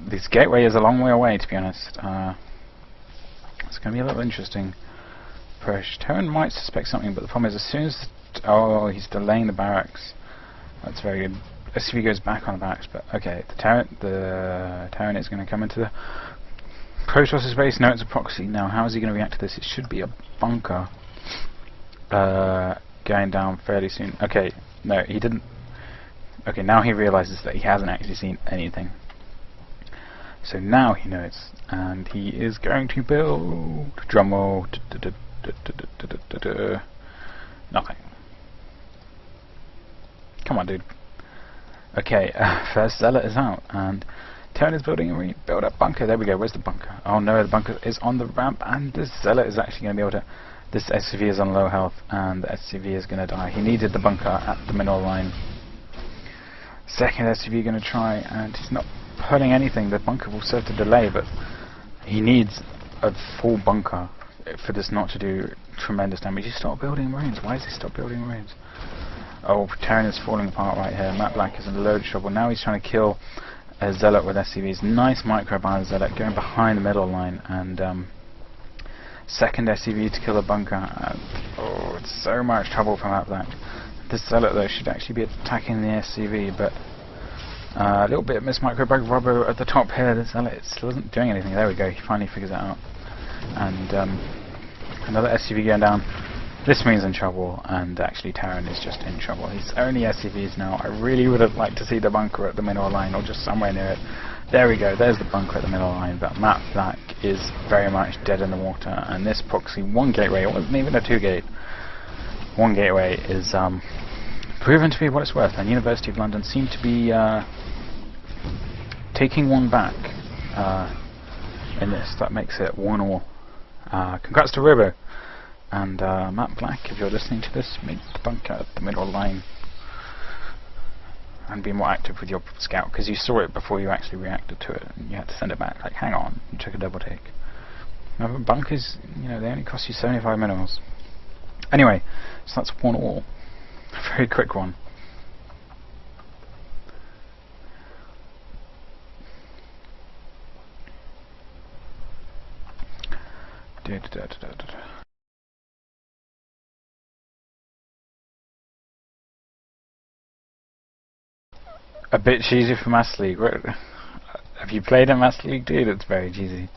This gateway is a long way away, to be honest. It's going to be a little interesting. Terran might suspect something, but the problem is as soon as he's delaying the barracks. That's very good. SCV goes back on the barracks, but okay, the Terran is going to come into the Protoss' base. No, it's a proxy. Now, how is he going to react to this? It should be a bunker going down fairly soon. Okay, no, he didn't. Okay, now he realizes that he hasn't actually seen anything. So now he knows, and he is going to build. Drumroll. Nothing. Come on, dude. Okay, first Zealot is out, and Terran is building a build-up bunker. There we go. Where's the bunker? Oh no, the bunker is on the ramp, and this Zealot is actually going to be able to. This SCV is on low health, and the SCV is going to die. He needed the bunker at the middle line. Second SCV going to try, and he's not putting anything. The bunker will serve to delay, but he needs a full bunker for this not to do tremendous damage. He stopped building Marines. Why has he stopped building Marines? Oh, Terran is falling apart right here. Matt Black is in a load of trouble. Now he's trying to kill a Zealot with SCVs. Nice micro by the Zealot, going behind the middle line, and second SCV to kill the bunker. Oh, it's so much trouble for Matt Black. This Zealot though should actually be attacking the SCV, but a little bit of miss micro bug Robbo at the top here. The Zealot still isn't doing anything. There we go, he finally figures that out. And another SCV going down. This means in trouble, and actually Terran is just in trouble. He's only SCVs now. I really would have liked to see the bunker at the middle line, or just somewhere near it. There we go, there's the bunker at the middle line, but Matt Black is very much dead in the water, and this proxy 1 gateway, it wasn't even a 2 gate, 1 gateway is proven to be what it's worth, and University of London seem to be taking one back in this. That makes it 1-1. Congrats to Robo. And Matt Black, if you're listening to this, make the bunker at the middle line and be more active with your scout, because you saw it before you actually reacted to it and you had to send it back. Like, hang on, you took a double take. Remember, bunkers, you know, they only cost you 75 minerals. Anyway, so that's 1-1. A very quick one. A bit cheesy for Master League. Have you played in Master League, dude? It's very cheesy.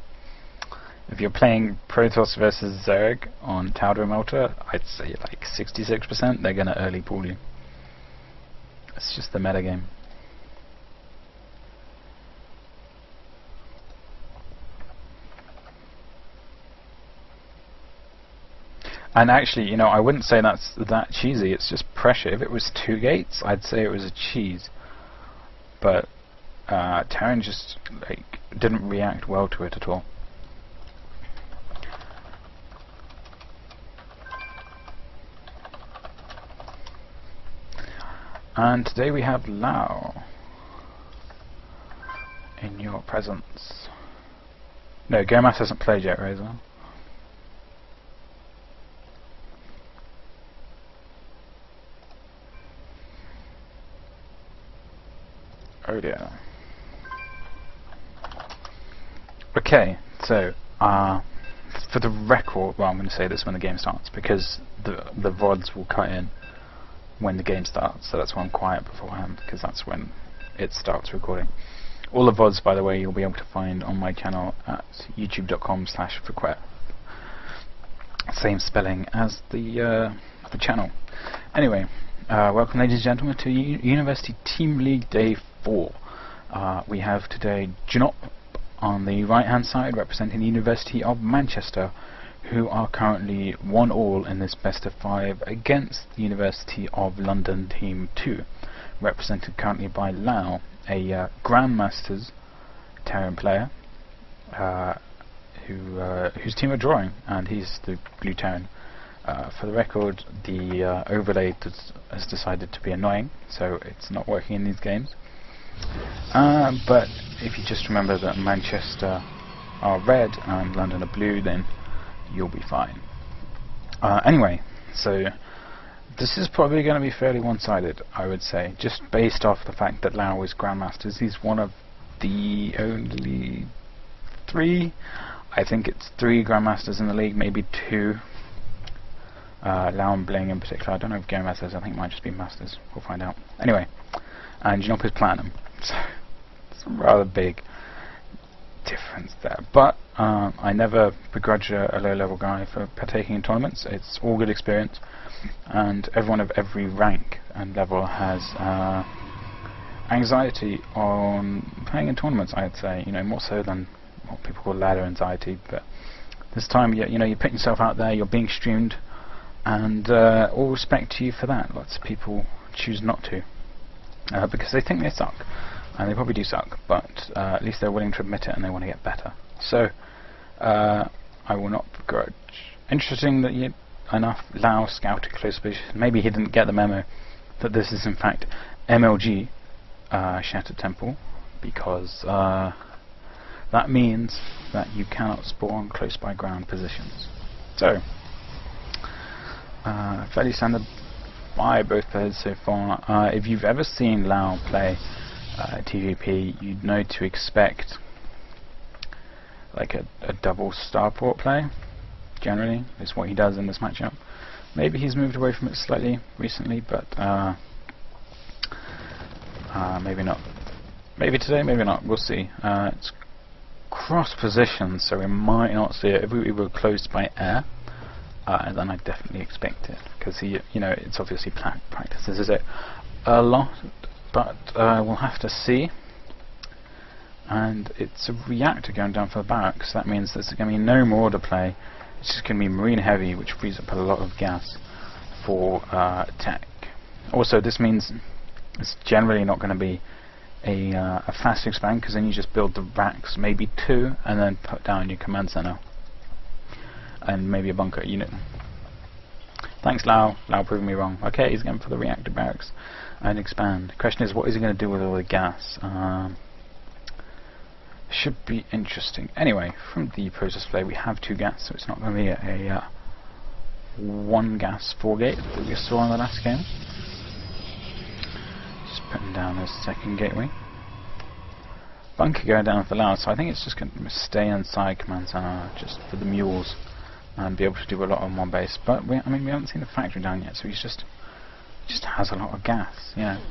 If you're playing Protoss versus Zerg on Taudo Melter, I'd say like 66%, they're gonna early pull you. It's just the metagame. And actually, you know, I wouldn't say that's that cheesy, it's just pressure. If it was 2 gates, I'd say it was a cheese. But Terran just like didn't react well to it at all. And today we have Lao in your presence. No, Gomas hasn't played yet, Razor. Oh dear. Okay, so for the record, well, I'm going to say this when the game starts because the VODs will cut in when the game starts, so that's why I'm quiet beforehand, because that's when it starts recording. All the VODs, by the way, you'll be able to find on my channel at youtube.com/Vequeth. Same spelling as the channel. Anyway, welcome ladies and gentlemen to University Team League Day 4. We have today Junop on the right hand side representing the University of Manchester, who are currently 1-1 in this best of 5 against the University of London Team 2, represented currently by Lau, a Grandmasters Terran player whose team are drawing, and he's the blue Terran. For the record, the overlay has decided to be annoying, so it's not working in these games. But if you just remember that Manchester are red and London are blue, then you'll be fine. Anyway, so this is probably going to be fairly one-sided, I would say, just based off the fact that Lau is Grandmasters. He's one of the only 3, I think it's 3 Grandmasters in the league, maybe 2. Lau and Bling in particular. I don't know if Game Masters, I think it might just be Masters. We'll find out. Anyway, and Junop is Platinum, so it's a rather big difference there. But I never begrudge a low-level guy for partaking in tournaments. It's all good experience, and everyone of every rank and level has anxiety on playing in tournaments, I'd say. You know, more so than what people call ladder anxiety. But this time, you know, you're putting yourself out there, you're being streamed, and all respect to you for that. Lots of people choose not to because they think they suck, and they probably do suck, but at least they're willing to admit it and they want to get better. So I will not begrudge. Interesting that enough Lau scouted close position. Maybe he didn't get the memo that this is in fact MLG Shattered Temple, because that means that you cannot spawn close by ground positions. So fairly standard by both players so far. If you've ever seen Lau play TVP, you'd know to expect like a double starport play. Generally, is what he does in this matchup. Maybe he's moved away from it slightly recently, but maybe not. Maybe today, maybe not. We'll see. It's cross position, so we might not see it. If we were closed by air, then I'd definitely expect it, because he, you know, it's obviously practices it a lot, but we'll have to see. And it's a reactor going down for the barracks. That means there's going to be no more to play. It's just going to be marine heavy, which frees up a lot of gas for tech. Also, this means it's generally not going to be a fast expand, because then you just build the racks, maybe 2, and then put down your command center and maybe a bunker unit. Thanks, Lau. Lau proving me wrong. Okay, he's going for the reactor barracks and expand. The question is, what is he going to do with all the gas? Should be interesting. Anyway, from the process play, we have 2 gas, so it's not going to be a 1 gas 4 gate that we saw in the last game. Just putting down a second gateway. Bunker going down for Lau, so I think it's just going to stay inside command center just for the mules. and be able to do a lot on one base. But I mean, we haven't seen the factory down yet, so he just has a lot of gas, you know.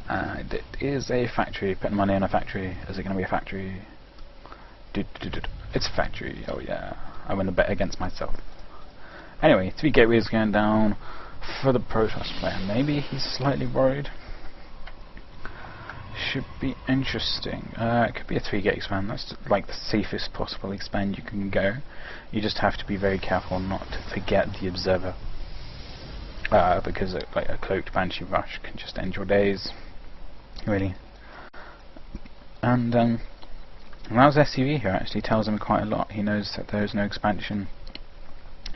And it is a factory. Putting money in a factory. Is it going to be a factory? It's a factory. Oh yeah, I win the bet against myself. Anyway, 3 gateways going down for the Protoss player. Maybe he's slightly worried. Should be interesting. It could be a 3-gate expand. That's like the safest possible expand you can go. You just have to be very careful not to forget the observer, because like a cloaked Banshee rush can just end your days, really. And Lau's SCV here actually tells him quite a lot. He knows that there is no expansion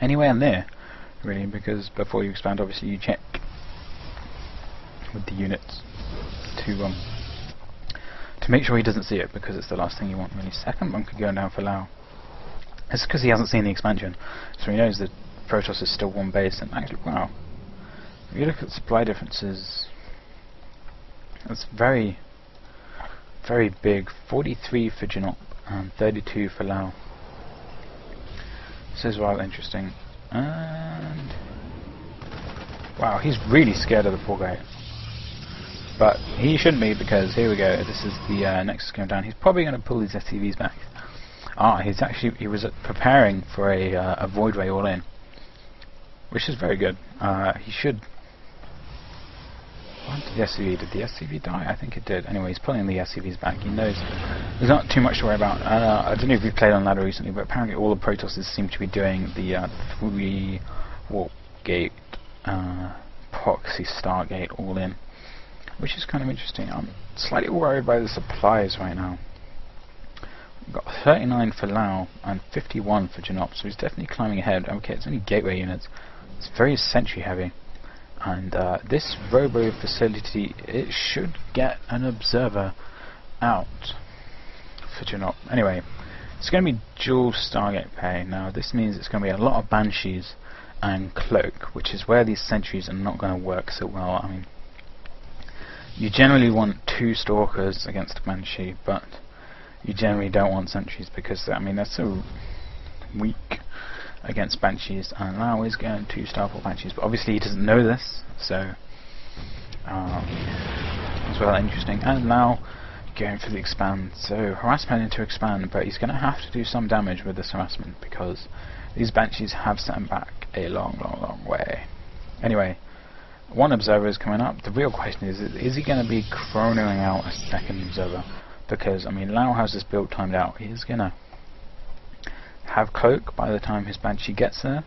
anywhere near, really, because before you expand, obviously you check with the units to make sure he doesn't see it, because it's the last thing you want, really. Second bunker going down for Lau. It's because he hasn't seen the expansion, so he knows that Protoss is still one base. And actually, wow, if you look at supply differences, it's very, very big. 43 for Janop and 32 for Lau. This is rather interesting. And wow, he's really scared of the 4-gate. But he shouldn't be, because here we go. This is the Nexus going down. He's probably going to pull these SCVs back. He was preparing for a Void Ray all in, which is very good. He should. What did the SCV? Did the SCV die? I think it did. Anyway, he's pulling the SCVs back. He knows there's not too much to worry about. I don't know if you've played on ladder recently, but apparently all the Protosses seem to be doing the 3 warp gate, proxy Stargate all in, which is kind of interesting. I'm slightly worried by the supplies right now. We've got 39 for Lau and 51 for Janop, so he's definitely climbing ahead. Okay, it's only gateway units. It's very sentry heavy. And this robo facility, it should get an observer out for Janop. Anyway, it's going to be dual Stargate pay. Now this means it's going to be a lot of Banshees and Cloak, which is where these sentries are not going to work so well. I mean, you generally want 2 Stalkers against a Banshee, but you generally don't want sentries, because I mean they're so weak against Banshees, and now he's going 2 Starfall Banshees, but obviously he doesn't know this, so it's well interesting. And now going for the expand, so harassment into expand, but he's going to have to do some damage with this harassment, because these Banshees have set him back a long way. Anyway, 1 observer is coming up. The real question is he going to be chronoing out a 2nd observer? Because I mean, Lau has this build timed out. He's going to have Cloak by the time his Banshee gets there.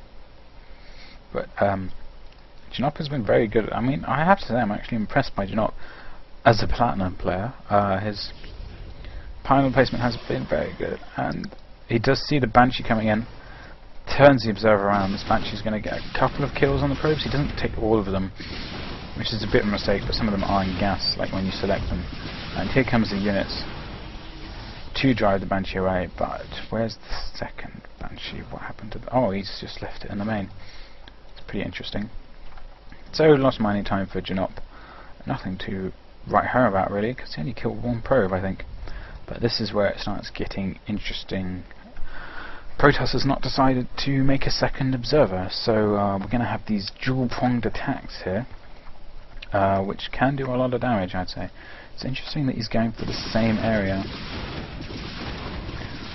But Janop has been very good. I mean, I have to say I'm actually impressed by Janop as a Platinum player. His pylon placement has been very good, and he does see the Banshee coming in, turns the observer around. This Banshee's going to get a couple of kills on the probes. He doesn't take all of them, which is a bit of a mistake, but some of them are in gas, like when you select them. And here comes the units to drive the Banshee away, but where's the 2nd Banshee? What happened to oh, he's just left it in the main. It's pretty interesting. So lost mining time for Janop. Nothing to write home about really, because he only killed 1 probe, I think. But this is where it starts getting interesting. Protoss has not decided to make a 2nd observer, so we're going to have these dual-pronged attacks here, which can do a lot of damage, I'd say. It's interesting that he's going for the same area.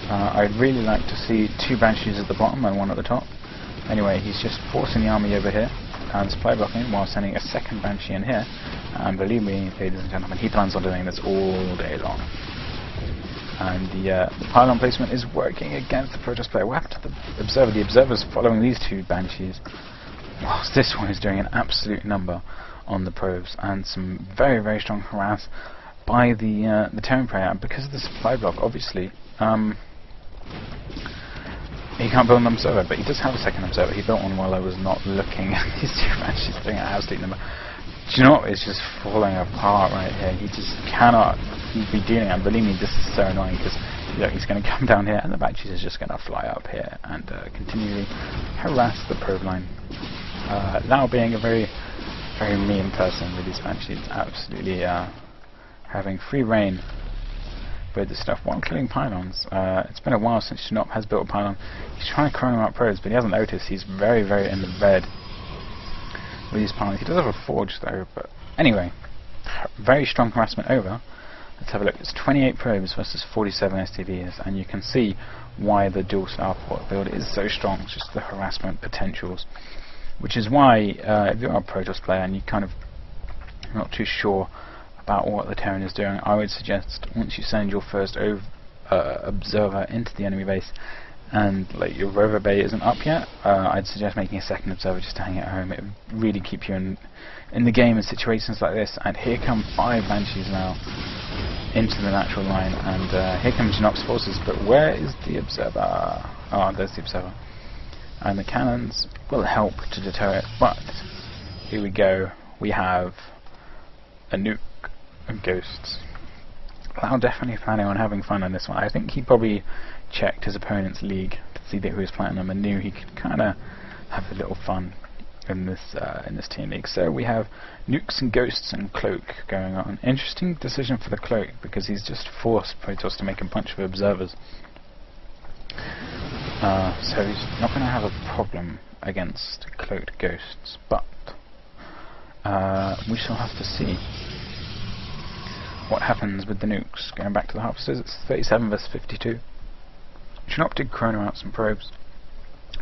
I'd really like to see 2 Banshees at the bottom and 1 at the top. Anyway, he's just forcing the army over here and supply blocking while sending a 2nd Banshee in here. And believe me, ladies and gentlemen, he plans on doing this all day long. And the pylon placement is working against the Protoss player. What happened to the observer? The observer's following these 2 Banshees, whilst this one is doing an absolute number on the probes, and some very strong harass by the Terran player. And because of the supply block, obviously he can't build an observer, but he does have a 2nd observer. He built one while I was not looking, and these 2 Banshees doing an absolute number. Do you know what? It's just falling apart right here. He just cannot be dealing, and believe me, this is so annoying, because look, he's going to come down here and the Banshees is just going to fly up here and continually harass the probe line. Now being a very mean person with these Banshees, absolutely having free reign explode this stuff while killing pylons. It's been a while since Janop has built a pylon. He's trying to chrono out probes, but he hasn't noticed. He's very, very in the red with these pylons. He does have a forge though, but anyway, very strong harassment over. Let's have a look. It's 28 probes versus 47 STVs, and you can see why the dual starport build is so strong. It's just the harassment potentials, which is why if you're a Protoss player and you kind of not too sure about what the Terran is doing, I would suggest once you send your first observer into the enemy base and like your rover bay isn't up yet, I'd suggest making a second observer just to hang at home. It would really keep you in the game in situations like this. And here come 5 Banshees now into the natural line, and here comes Janop's forces, but where is the observer? Oh, there's the observer. And the cannons will help to deter it, but here we go. We have a nuke and ghosts. Lau definitely planning on having fun on this one. I think he probably checked his opponent's league to see that he was playing them and knew he could kind of have a little fun in this team league. So we have nukes and ghosts and cloak going on. Interesting decision for the cloak because he's just forced Protoss to make a bunch of observers. So he's not going to have a problem against cloaked ghosts, but we shall have to see what happens with the nukes. Going back to the harvesters, it's 37 versus 52. Janop did chrono out some probes,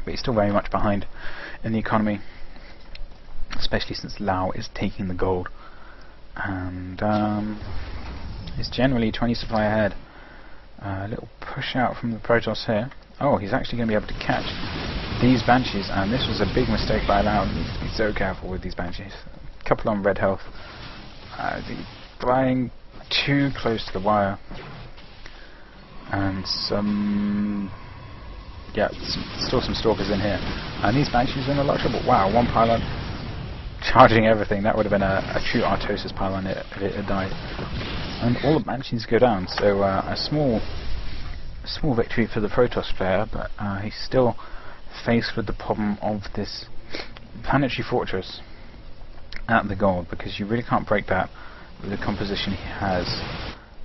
but he's still very much behind in the economy, especially since Lau is taking the gold, and is generally 20 supply ahead. A little push out from the Protoss here. Oh, he's actually going to be able to catch these Banshees, and this was a big mistake by Lau. He needs to be so careful with these Banshees. A couple on red health. Flying too close to the wire, and still some stalkers in here, and these Banshees are in a lot of trouble. Wow, one pylon charging everything. That would have been a true Artosis pylon if it had died, and all the Banshees go down. So a small victory for the Protoss player, but he's still faced with the problem of this planetary fortress at the gold, because you really can't break that with the composition he has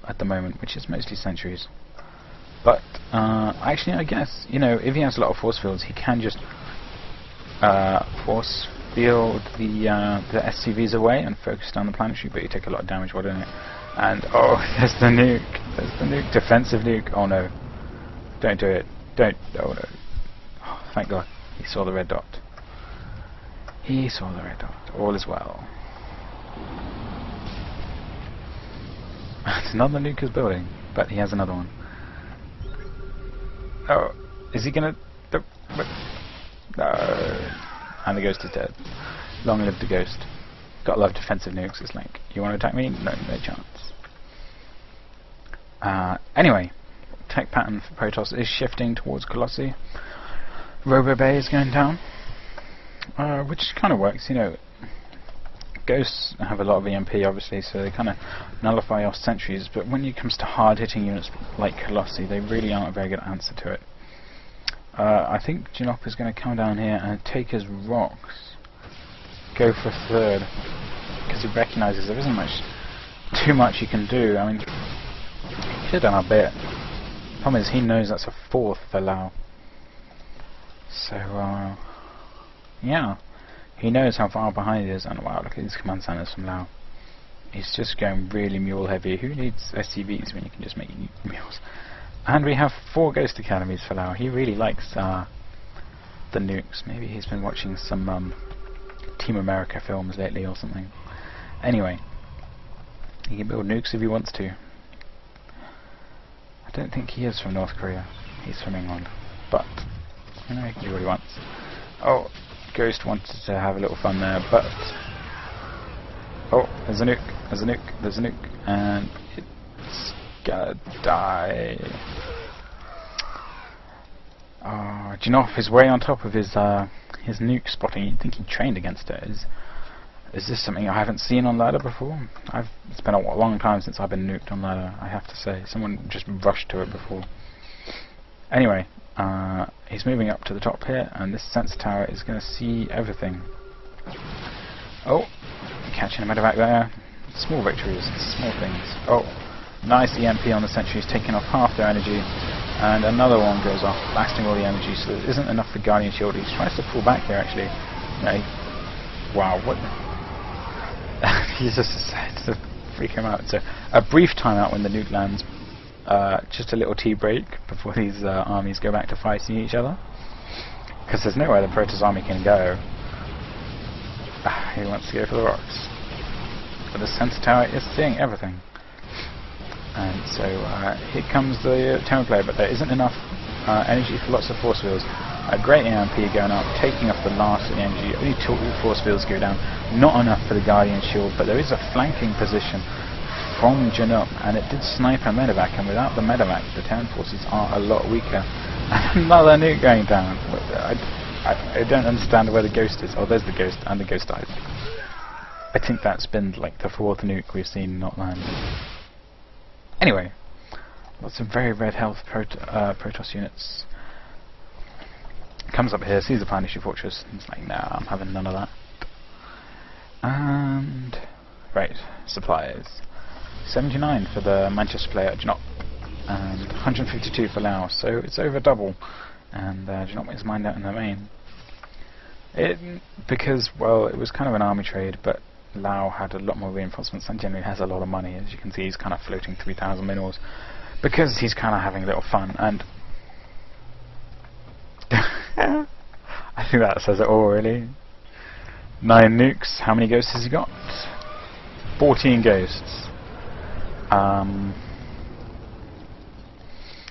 at the moment, which is mostly sentries. But actually, I guess, you know, if he has a lot of force fields, he can just force field the SCVs away and focus down the planetary, but you take a lot of damage while doing it. And oh, there's the nuke. There's the nuke. Defensive nuke. Oh no. Don't do it. Don't. Oh no. Oh, thank God. He saw the red dot. He saw the red dot. All is well. It's another nuke is building, but he has another one. Oh, is he gonna? No. And the ghost is dead. Long live the ghost. Gotta love defensive nukes. It's like, you want to attack me? No, no chance. Anyway, tech pattern for Protoss is shifting towards Colossi. Robo Bay is going down, which kind of works. You know, ghosts have a lot of EMP, obviously, so they kind of nullify your sentries. But when it comes to hard-hitting units like Colossi, they really aren't a very good answer to it. I think Janop is going to come down here and take his rocks, go for a third, because he recognises there isn't too much he can do. I mean, he could have done a bit. The problem is he knows that's a fourth for Lau. So, yeah, he knows how far behind he is, and wow, look at these command centers from Lau. He's just going really mule heavy. Who needs SCVs when you can just make mules? And we have 4 Ghost Academies for Lau. He really likes the nukes. Maybe he's been watching some Team America films lately or something. Anyway, he can build nukes if he wants to. I don't think he is from North Korea. He's from England. But, you know, he can do what he wants. Oh, Ghost wanted to have a little fun there, but... Oh, there's a nuke, there's a nuke, there's a nuke, and it's gonna die. Oh, Janop is way on top of his nuke spotting. You'd think he trained against it. Is this something I haven't seen on ladder before? It's been a long time since I've been nuked on ladder, I have to say. Someone just rushed to it before. Anyway, he's moving up to the top here, and this sensor tower is going to see everything. Oh, catching a medevac there. Small victories, small things. Oh, Nice EMP on the sentries, taking off half their energy, and another one goes off, blasting all the energy, so there isn't enough for Guardian Shield. He tries to pull back here actually. Wow, what? He's just decided to freak him out. So a brief timeout when the nuke lands, just a little tea break before these armies go back to fighting each other, because there's nowhere the Protoss army can go. He wants to go for the rocks, but the sensor tower is seeing everything. And so here comes the Thermoplayer, but there isn't enough energy for lots of force fields. A great EMP going up, taking off the last of the energy. Only 2 force fields go down. Not enough for the Guardian Shield, but there is a flanking position from Januk, and it did snipe a medevac, and without the medevac, the Terran forces are a lot weaker. And another nuke going down. I don't understand where the Ghost is. Oh, there's the Ghost, and the Ghost died. I think that's been like the 4th nuke we've seen not land. Anyway, lots of very red health Protoss units. Comes up here, sees the Planetary Fortress, and it's like, nah, I'm having none of that. And right, supplies. 79 for the Manchester player at Janop, and 152 for Laos, so it's over double. And Janop is mined out in the main. Because, well, it was kind of an army trade, but Lao had a lot more reinforcements and generally has a lot of money. As you can see, he's kind of floating 3,000 minerals because he's kind of having a little fun. And I think that says it all, really. 9 nukes. How many ghosts has he got? 14 ghosts.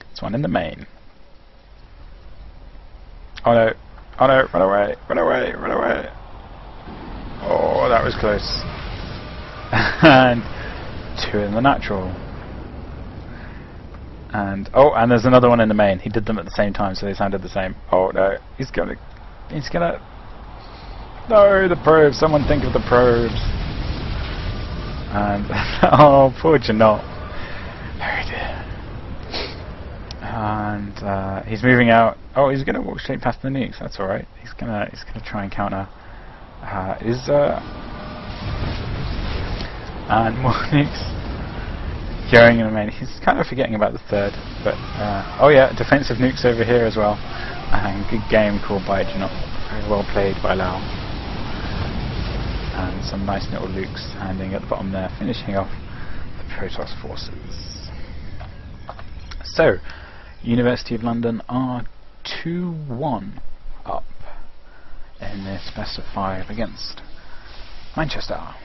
There's one in the main. Oh no! Oh no! Run away! Run away! Run away! Oh, that was close. And 2 in the natural. And oh, and there's another one in the main. He did them at the same time, so they sounded the same. Oh no, he's gonna. No, the probes. Someone think of the probes. And oh, poor Janot. Oh dear. And he's moving out. Oh, he's gonna walk straight past the nukes. That's all right. He's gonna try and counter. And more nukes going in the main. He's kind of forgetting about the 3rd, but oh yeah, defensive nukes over here as well. And good game called by Janot. Very well played by Lao. And some nice little nukes landing at the bottom there, finishing off the Protoss forces. So, University of London are 2-1 up in their best of 5 against Manchester.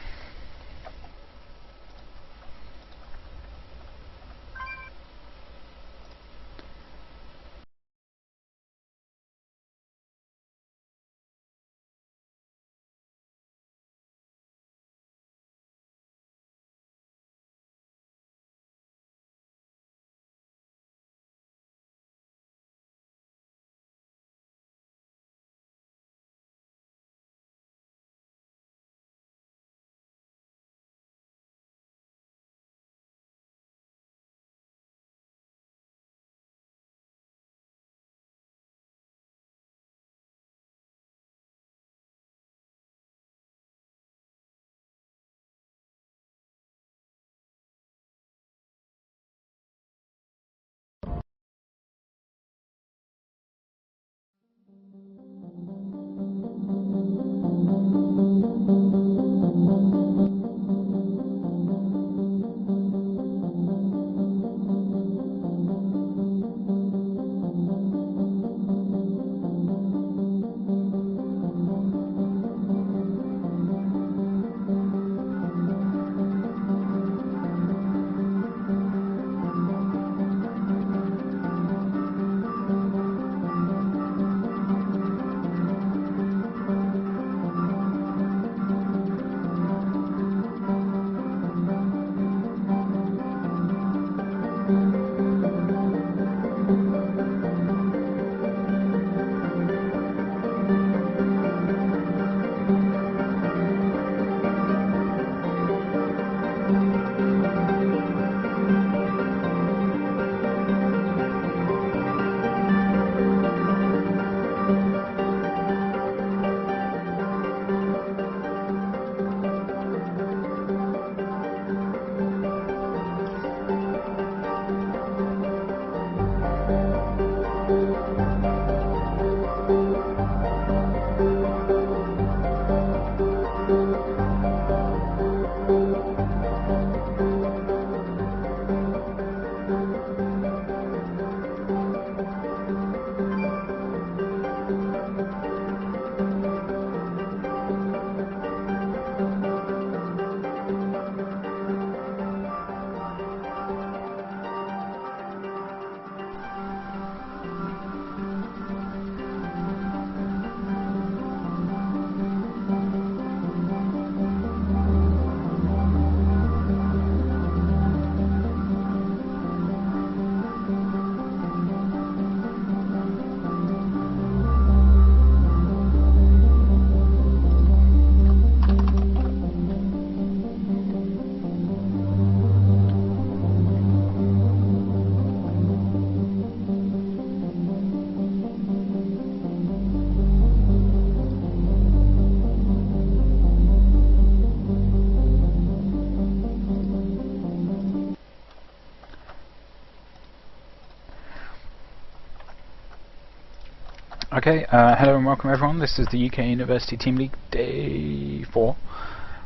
Okay, hello and welcome everyone. This is the UK University Team League Day 4.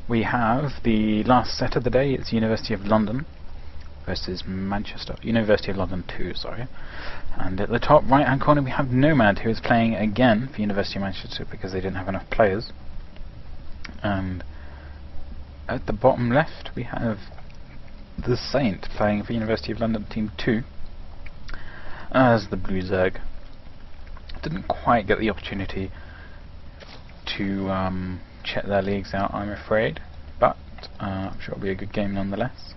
We have the last set of the day. It's University of London versus Manchester. University of London 2, sorry. And at the top right hand corner we have Nomad, who is playing again for University of Manchester because they didn't have enough players. And at the bottom left we have the Saint playing for University of London Team 2 as the Blue Zerg. Didn't quite get the opportunity to check their leagues out, I'm afraid, but I'm sure it'll be a good game nonetheless.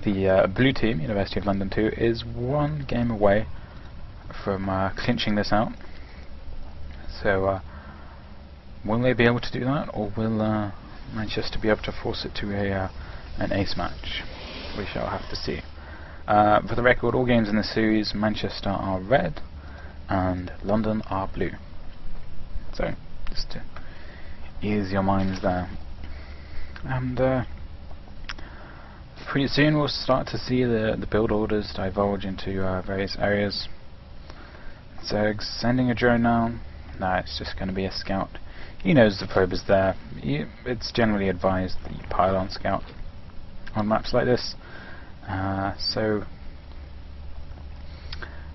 The blue team, University of London 2, is one game away from clinching this out. So will they be able to do that, or will Manchester be able to force it to an ace match? We shall have to see. For the record, all games in this series, Manchester are red and London are blue. So, just to ease your minds there. And pretty soon we'll start to see the build orders divulge into various areas. Zerg's sending a drone now. No, it's just going to be a scout. He knows the probe is there. It's generally advised that you pile on scout on maps like this.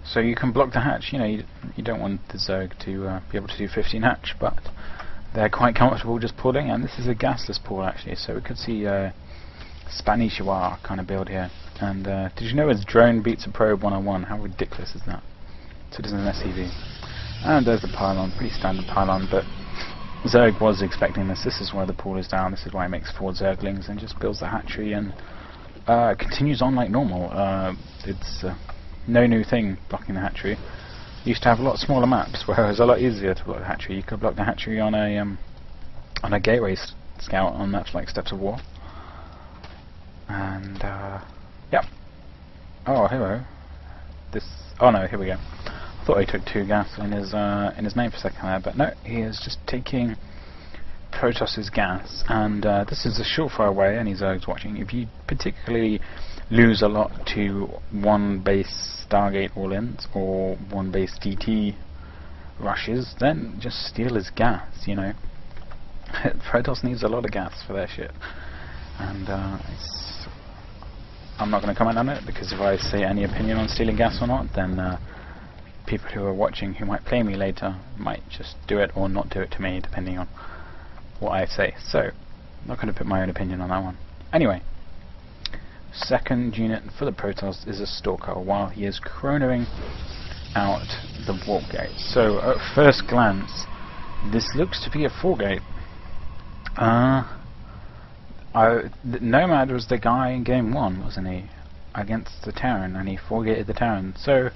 So you can block the hatch. You know, you don't want the Zerg to be able to do 15 hatch, but they're quite comfortable just pulling, and this is a gasless pull actually, so we could see Spanish War kind of build here. And did you know his drone beats a probe 1-on-1? How ridiculous is that? So it is an SCV. And there's the pylon, pretty standard pylon, but Zerg was expecting this. This is where the pull is down, this is why he makes 4 Zerglings and just builds the hatchery and continues on like normal. It's no new thing blocking the hatchery. Used to have a lot smaller maps where it was a lot easier to block the hatchery. You could block the hatchery on a gateway scout on maps like Steps of War. And yep. Oh, hello. Oh no, here we go. I thought he took 2 gas in his name for a second there, but no, he is just taking Protos's gas, and this is a surefire way. Any Zergs watching, if you particularly lose a lot to one base Stargate all-ins or one base DT rushes, then just steal his gas, you know. Protoss needs a lot of gas for their shit, and I'm not going to comment on it, because if I say any opinion on stealing gas or not, then people who are watching who might play me later might just do it or not do it to me, depending on what I say. So I'm not going to put my own opinion on that one. Anyway, second unit for the Protoss is a Stalker, while he is chronoing out the warp gate. So at first glance, this looks to be a 4-gate. Nomad was the guy in game 1, wasn't he? Against the Terran, and he 4-gated the Terran. So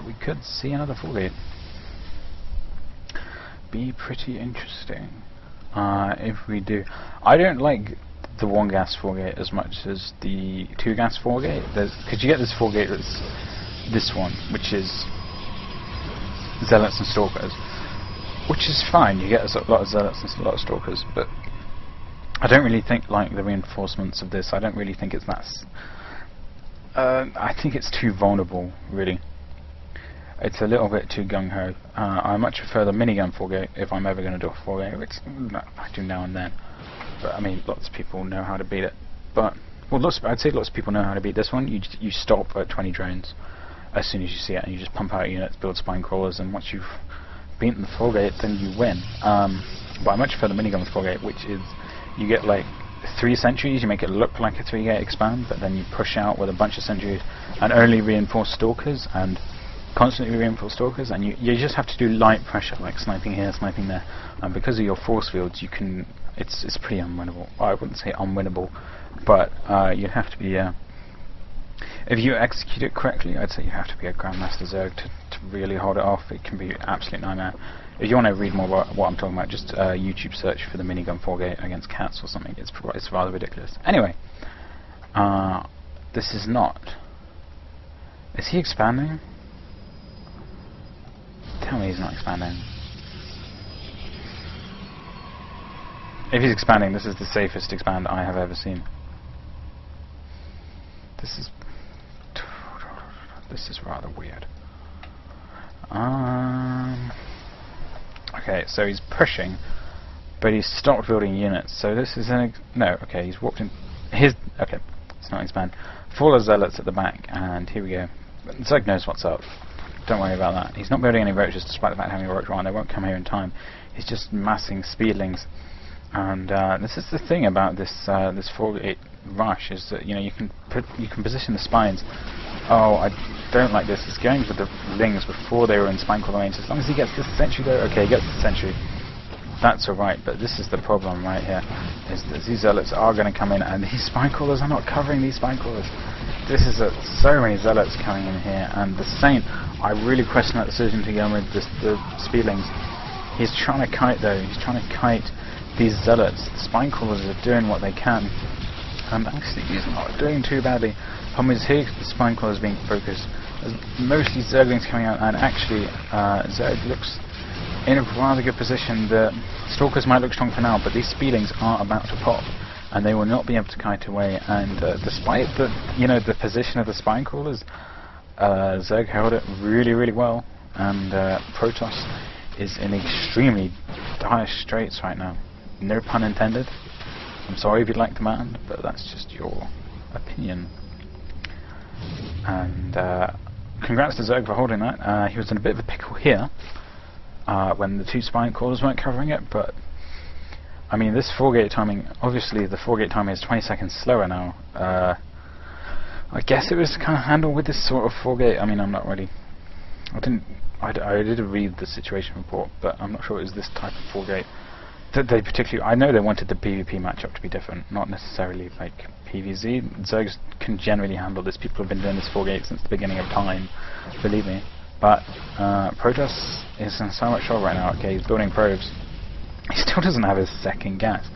we could see another 4-gate. Be pretty interesting if we do. I don't like the 1-gas 4-gate as much as the 2-gas 4-gate. Because you get this 4-gate that's this one, which is Zealots and Stalkers, which is fine. You get a lot of Zealots and a lot of Stalkers, but I don't really think like the reinforcements of this. I don't really think it's that. I think it's too vulnerable, really. It's a little bit too gung-ho. I much prefer the minigun 4-gate if I'm ever going to do a 4-gate, which I do now and then. But I mean, lots of people know how to beat it. But well, I'd say lots of people know how to beat this one. You stop at 20 drones as soon as you see it, and you just pump out units, build spine crawlers, and once you've beaten the 4-gate, then you win. But I much prefer the minigun 4-gate, which is you get like 3 sentries, you make it look like a 3-gate expand, but then you push out with a bunch of sentries and only reinforce stalkers and constantly reinforce stalkers, and you just have to do light pressure, like sniping here, sniping there, and because of your force fields, you can. It's pretty unwinnable. Well, I wouldn't say unwinnable, but you have to be. If you execute it correctly, I'd say you have to be a Grandmaster Zerg to really hold it off. It can be an absolute nightmare. If you want to read more about what I'm talking about, just YouTube search for the minigun 4-gate against cats or something. It's rather ridiculous. Anyway, this is not. Is he expanding? Tell me he's not expanding. If he's expanding, this is the safest expand I have ever seen. This is rather weird. Okay, so he's pushing, but he's stopped building units. So this is no. Okay, he's walked in. Okay, it's not his man. 4 zealots at the back, and here we go. Zerg knows what's up. Don't worry about that. He's not building any roaches, despite the fact having a roach around. They won't come here in time. He's just massing speedlings, and this is the thing about this 4-8 rush is that you can position the spines. Oh, I don't like this. He's going for the lings before they were in spine core range. As long as he gets the sentry though, okay, he gets the sentry. That's alright, but this is the problem right here, is that these zealots are going to come in, and these spine callers are not covering these spine callers. This is so many zealots coming in here, and the Saint, I really question that decision to go with the speedlings. He's trying to kite though, he's trying to kite these zealots. The spine callers are doing what they can, and actually he's not doing too badly. Problem is here, the spine callers being focused. There's mostly Zerglings coming out, and actually Zerg looks in a rather good position. The Stalkers might look strong for now, but these speedlings are about to pop, and they will not be able to kite away. And despite the position of the spine crawlers, Zerg held it really well, and Protoss is in extremely dire straits right now. No pun intended. I'm sorry if you'd like to man, but that's just your opinion. And congrats to Zerg for holding that. He was in a bit of a pickle here when the 2 spine crawlers weren't covering it, but I mean, this 4-gate timing, obviously the 4-gate timing is 20 seconds slower now. I guess it was kind of handled with this sort of 4-gate. I mean, I'm not really, I did read the situation report, but I'm not sure it was this type of 4-gate that they particularly. I know they wanted the PvP matchup to be different, not necessarily like PvZ. Zergs can generally handle this. People have been doing this 4-gate since the beginning of time, believe me. But Protoss is in so much trouble right now. Okay, he's building probes. He still doesn't have his second gas.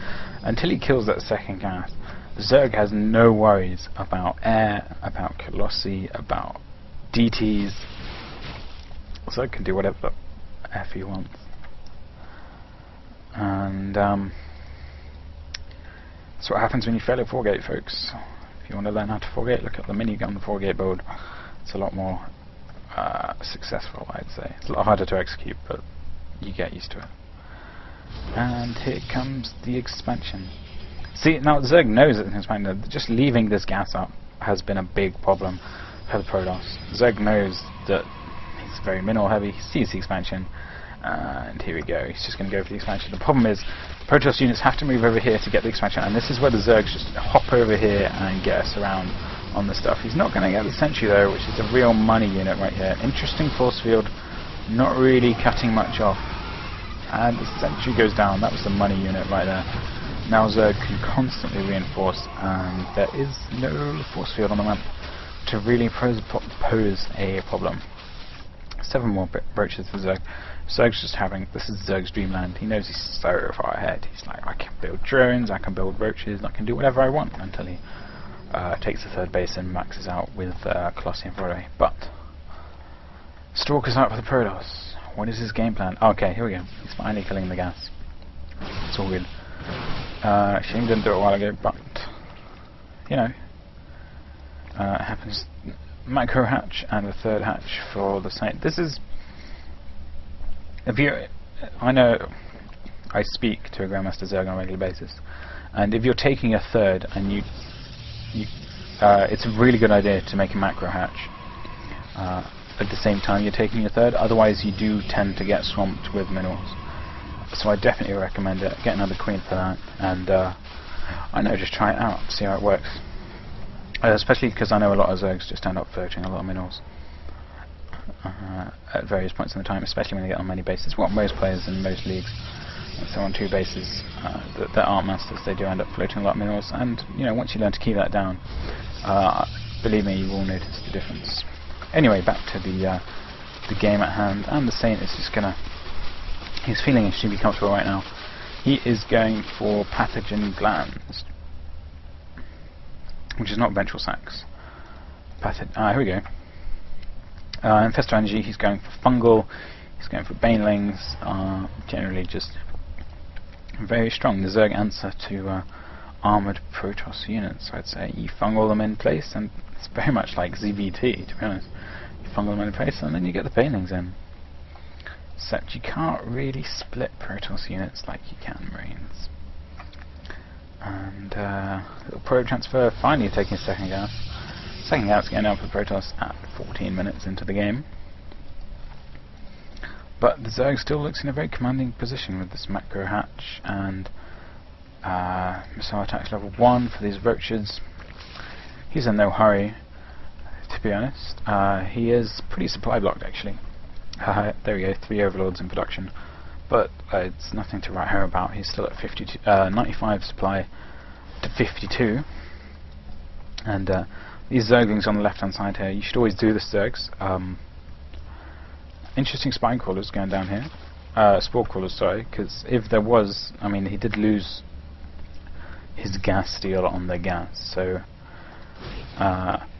Until he kills that second gas, Zerg has no worries about air, about Colossi, about DTs. Zerg can do whatever the F he wants. And that's what happens when you fail at 4-gate, folks. If you want to learn how to 4-gate, look at the minigun 4-gate build. It's a lot more successful, I'd say. It's a lot harder to execute, but you get used to it. And here comes the expansion. See, now Zerg knows that just leaving this gas up has been a big problem for the Protoss. Zerg knows that he's very mineral heavy, he sees the expansion, and here we go, he's just going to go for the expansion. The problem is, Protoss units have to move over here to get the expansion, and this is where the Zergs just hop over here and get us around on the stuff. He's not going to get the sentry though, which is a real money unit right here. Interesting force field, not really cutting much off. And the sentry goes down. That was the money unit right there. Now Zerg can constantly reinforce, and there is no force field on the map to really pose a problem. 7 more broaches for Zerg. Zerg's just having, this is Zerg's dreamland. He knows he's so far ahead. He's like, I can build drones, I can build roaches, I can do whatever I want, until he takes the 3rd base and maxes out with Colossi and Frodway. But Stalker's out for the Protoss. What is his game plan? Okay, here we go. He's finally killing the gas. It's all good. Shane didn't do it a while ago, but you know, it happens. Macro hatch and a 3rd hatch for the Saint. This is, if you, I know I speak to a Grandmaster Zerg on a regular basis, and if you're taking a 3rd and it's a really good idea to make a macro hatch. At the same time you're taking your 3rd, otherwise you do tend to get swamped with minerals. So I definitely recommend it. Get another queen for that, and I know, just try it out, see how it works. Especially because I know a lot of Zergs just end up floating a lot of minerals at various points in the time, especially when they get on many bases. Well, most players in most leagues, so on 2 bases that aren't masters, they do end up floating a lot of minerals, and you know, once you learn to keep that down, believe me, you will notice the difference. Anyway, back to the game at hand, and the Saint is just gonna, he's feeling extremely comfortable right now. He is going for pathogen glands, which is not ventral sacs. Here we go. Infestor energy, he's going for fungal, he's going for banelings, generally just very strong. The Zerg answer to armoured Protoss units, I'd say. You fungal them in place, and it's very much like ZVT, to be honest. You fungal them in place, and then you get the banelings in. except you can't really split Protoss units like you can Marines. And little probe transfer, finally taking second gas. Second gas getting down for Protoss at 14 minutes into the game. But the Zerg still looks in a very commanding position with this macro hatch and missile attacks level 1 for these roaches. He's in no hurry, to be honest. He is pretty supply blocked actually. There we go, 3 overlords in production. But it's nothing to write home about. He's still at 52, 95 supply to 52. And these Zerglings on the left hand side here, you should always do the Zergs. Interesting spine crawlers going down here. Spore crawlers, sorry, because if there was, I mean, he did lose his gas steal on the gas, so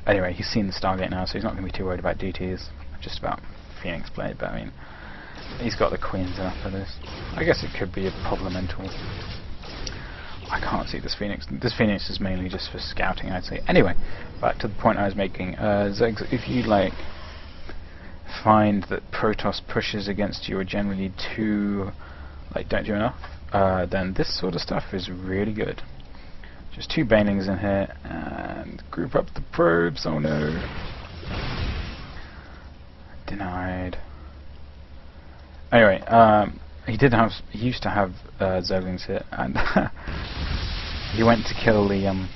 anyway, he's seen the Stargate now, so he's not going to be too worried about DTs, just about Phoenix Blade, but I mean, he's got the Queens enough for this. I guess it could be a problematical. I can't see this Phoenix. This Phoenix is mainly just for scouting, I'd say. Anyway, back to the point I was making. Zegs, if you like find that Protoss pushes against you are generally too, like, don't do enough, then this sort of stuff is really good. Just 2 banelings in here, and group up the probes. Oh no. Denied. Anyway, he used to have Zerglings here, and he went to kill the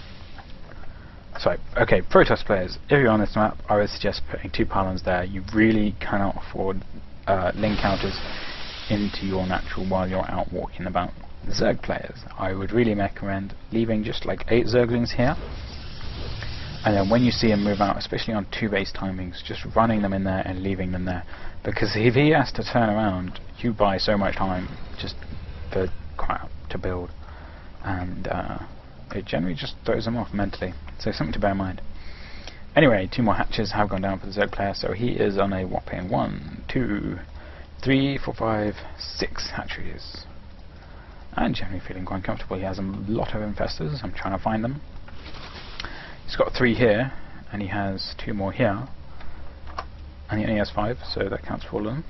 sorry, okay, Protoss players, if you're on this map, I would suggest putting 2 pylons there. You really cannot afford link counters into your natural while you're out walking about. Zerg players, I would really recommend leaving just like 8 Zerglings here, and then when you see him move out, especially on 2 base timings, just running them in there and leaving them there, because if he has to turn around, you buy so much time just for crap to build, and it generally just throws them off mentally, so something to bear in mind. Anyway, 2 more hatches have gone down for the Zerg player, so he is on a whopping 1, 2, 3, 4, 5, 6 hatcheries. And generally feeling quite comfortable. He has a lot of infestors. I'm trying to find them. He's got 3 here, and he has 2 more here, and he only has 5, so that counts for all of them.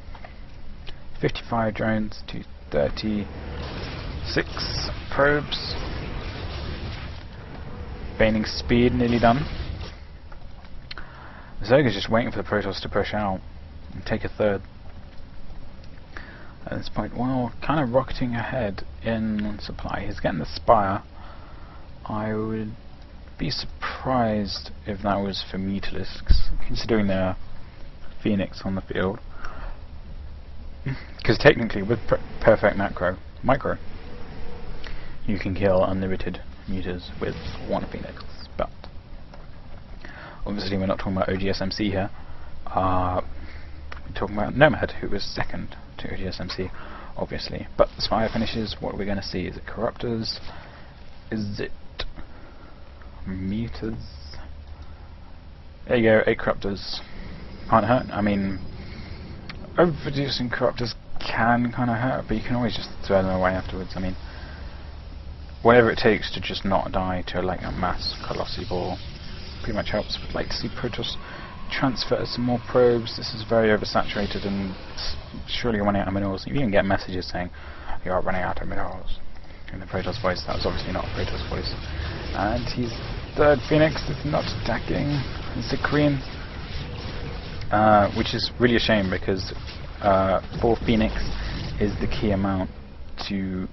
55 drones to 36 probes. Baning speed nearly done. Zerg is just waiting for the Protoss to push out and take a third. At this point, well, kind of rocketing ahead in supply. He's getting the Spire. I would be surprised if that was for Mutalisks, considering there are Phoenix on the field. Because technically, with perfect micro, you can kill unlimited Mutas with 1 Phoenix. But obviously, we're not talking about OGSMC here. We're talking about Nomad, who was second to OGSMC, obviously. But the Spire finishes, what we're going to see. Is it Corruptors? Is it Mutas? There you go, 8 Corruptors. Can't hurt. I mean, overproducing Corruptors can kind of hurt, but you can always just throw them away afterwards. I mean, whatever it takes to just not die to like a mass Colossi ball pretty much helps. Would like to see Protoss transfer some more probes. This is very oversaturated, and surely running out of minerals. You even get messages saying you are running out of minerals in the Protoss voice. That was obviously not a Protoss voice. And his 3rd Phoenix is not attacking. It's the Queen, which is really a shame, because 4 Phoenix is the key amount to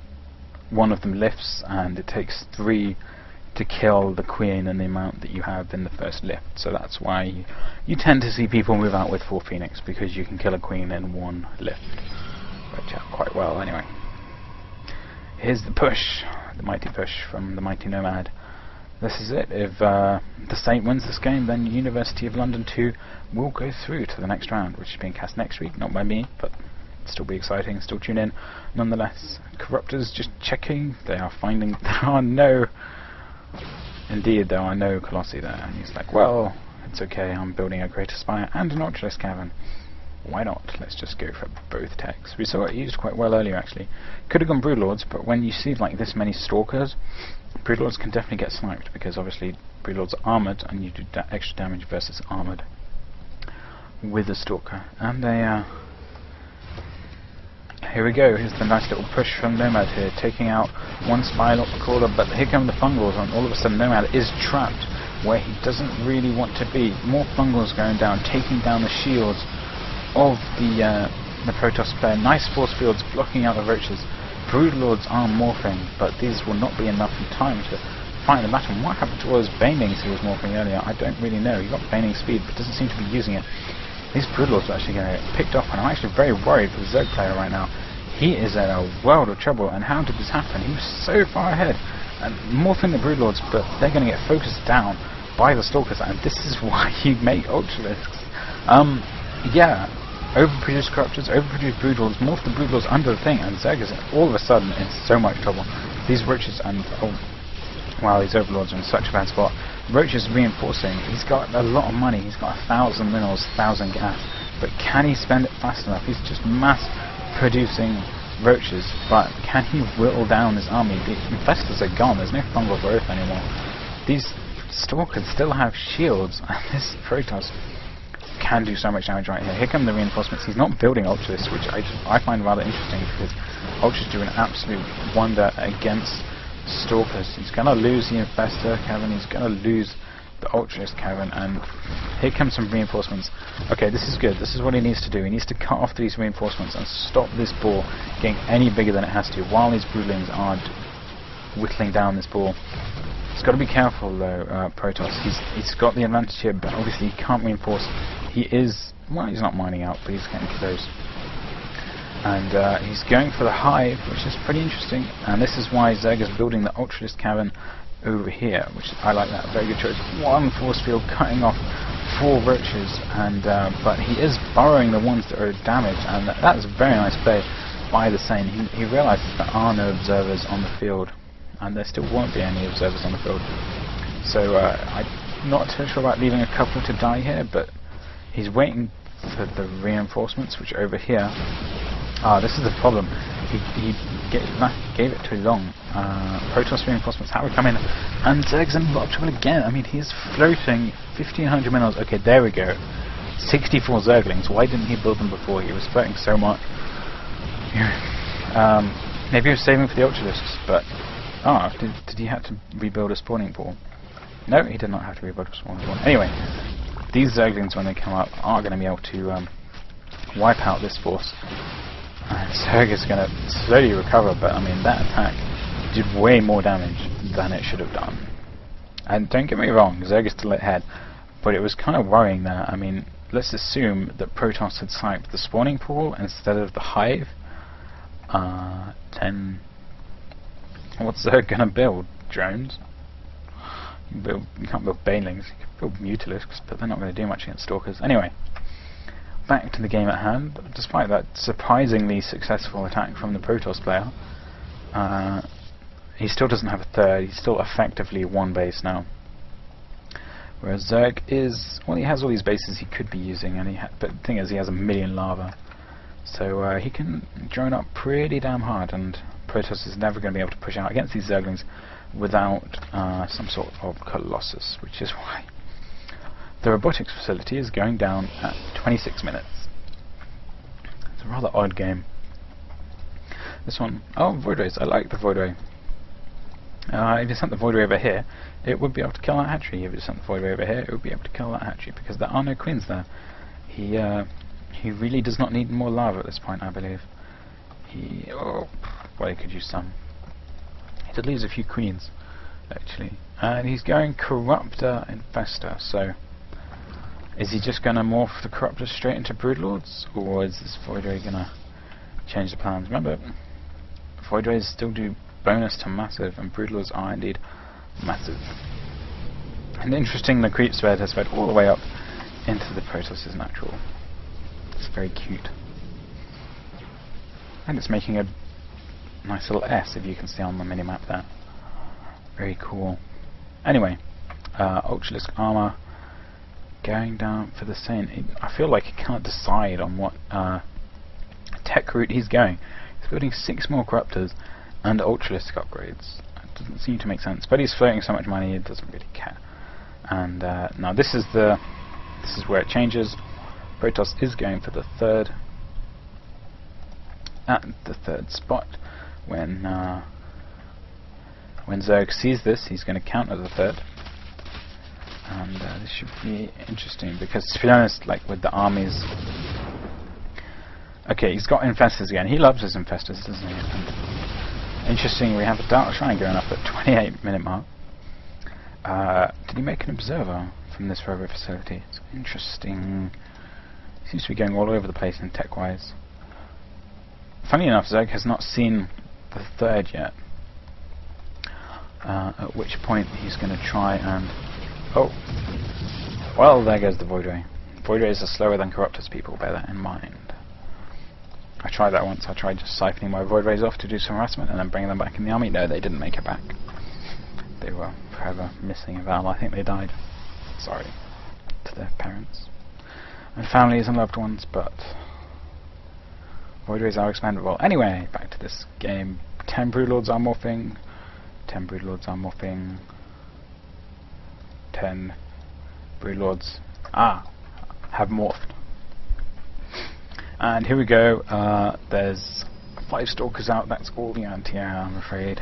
1 of them lifts, and it takes 3 to kill the Queen and the amount that you have in the first lift. So that's why you tend to see people move out with 4 Phoenix, because you can kill a Queen in 1 lift. Worked out quite well anyway. Here's the push, the mighty push from the mighty Nomad. This is it. If the Saint wins this game, then University of London 2 will go through to the next round, which is being cast next week, not by me, but still be exciting, still tune in nonetheless. Corruptors just checking, they are finding there are no Colossi there, and he's like, well, it's okay, I'm building a Greater Spire and an Ultralisk Cavern. Why not? Let's just go for both techs. We saw it used quite well earlier actually. Could have gone Broodlords, but when you see like this many Stalkers, Broodlords can definitely get sniped, because obviously Broodlords are armoured, and you do extra damage versus armoured with a Stalker. And here we go. Here's the nice little push from Nomad here, taking out one spy lock caller, but here come the fungals, and all of a sudden Nomad is trapped where he doesn't really want to be. More fungals going down, taking down the shields of the Protoss player. Nice force fields blocking out the roaches. Broodlords are morphing, but these will not be enough in time to fight the battle. What happened to all his banelings he was morphing earlier? I don't really know. He got baning speed, but doesn't seem to be using it. These Broodlords are actually going to get picked off, and I'm actually very worried for the Zerg player right now. He is in a world of trouble, and how did this happen? He was so far ahead, and morphing the Broodlords, but they're going to get focused down by the Stalkers, and this is why you make Ultralisks. Yeah, overproduced Corruptors, overproduced Broodlords, morph the Broodlords under the thing, and Zerg is all of a sudden in so much trouble. These Roaches and, oh, wow, these Overlords are in such a bad spot. Roach is reinforcing. He's got a lot of money. He's got 1,000 minerals, 1,000 gas. But can he spend it fast enough? He's just mass producing roaches. But can he whittle down his army? The infestors are gone. There's no fungal growth anymore. These Stalkers still have shields. And this Protoss can do so much damage right here. Here come the reinforcements. He's not building Ultralisks, which I find rather interesting, because Ultras do an absolute wonder against Stalkers. He's going to lose the Infestor Cavern, he's going to lose the Ultralist Cavern, and here comes some reinforcements. Okay, this is good. This is what he needs to do. He needs to cut off these reinforcements and stop this ball getting any bigger than it has to, while these Broodlings aren't whittling down this ball. He's got to be careful though, Protoss. He's got the advantage here, but obviously he can't reinforce. He is, well, he's not mining out, but he's getting close. And he's going for the hive, which is pretty interesting, and this is why Zerg is building the Ultralist Cavern over here, which I like that, very good choice. One force field cutting off 4 roaches, and but he is burrowing the ones that are damaged, and that's a very nice play by the Sane. He realizes there are no observers on the field, and there still won't be any observers on the field. So I'm not too sure about leaving a couple to die here, but he's waiting for the reinforcements, which are over here. This is the problem. He gave it too long. Protoss reinforcements have to come in, and Zerg's in a lot of trouble again. I mean, he's floating 1,500 minerals. Okay, there we go. 64 Zerglings. Why didn't he build them before? He was floating so much. Maybe he was saving for the Ultralisks, but did he have to rebuild a spawning pool? No, he did not have to rebuild a spawning pool. Anyway, these Zerglings, when they come up, are going to be able to wipe out this force. Zerg is going to slowly recover, but I mean, that attack did way more damage than it should have done. And don't get me wrong, Zerg is still ahead, but it was kind of worrying there. I mean, let's assume that Protoss had sniped the spawning pool instead of the hive. Then what's Zerg going to build? Drones? You can't build banelings. You can build Mutalisks, but they're not going to do much against Stalkers. Anyway, back to the game at hand. Despite that surprisingly successful attack from the Protoss player, he still doesn't have a third. He's still effectively one base now. Whereas Zerg is, well, he has all these bases he could be using, and but the thing is, he has 1 million lava, so he can drone up pretty damn hard, and Protoss is never going to be able to push out against these Zerglings without some sort of Colossus, which is why the robotics facility is going down at 26 minutes. It's a rather odd game. This one, oh, Void Rays. I like the Void Ray. If you sent the Void Ray over here, it would be able to kill that hatchery. If you sent the Void Ray over here, it would be able to kill that hatchery, because there are no queens there. He really does not need more lava at this point, I believe. Well, he could use some. He did lose a few queens, actually. And he's going Corruptor Infestor, so is he just going to morph the Corruptor straight into Broodlords, or is this Void Ray going to change the plans? Remember, Void Rays still do bonus to massive, and Broodlords are indeed massive. And interesting, the creep spread has spread all the way up into the Protoss' natural. It's very cute. And it's making a nice little S, if you can see on the minimap there. Very cool. Anyway, Ultralisk armor going down for the Sane. I feel like he can't decide on what tech route he's going. He's building 6 more Corruptors and Ultralisk upgrades. It doesn't seem to make sense, but he's floating so much money, he doesn't really care. And now this is where it changes. Protoss is going for the 3rd at the third spot. When Zerg sees this, he's going to counter the third. And this should be interesting, because to be honest, like with the armies... Okay, he's got infestors again. He loves his infestors, doesn't he? And interesting, we have a Dark Shrine going up at 28-minute mark. Did he make an observer from this rover facility? It's interesting. He seems to be going all over the place in tech-wise. Funny enough, Zerg has not seen the third yet. At which point he's going to try and... Oh! Well, there goes the Void Ray. Void Rays are slower than Corruptors, people, bear that in mind. I tried that once. I tried just siphoning my Void Rays off to do some harassment and then bringing them back in the army. No, they didn't make it back. They were forever missing a Val. I think they died. Sorry to their parents and families and loved ones, but Void Rays are expendable. Anyway, back to this game. 10 Broodlords are morphing. 10 Broodlords are morphing. 10 Broodlords have morphed. And here we go. There's 5 Stalkers out. That's all the anti-air, I'm afraid.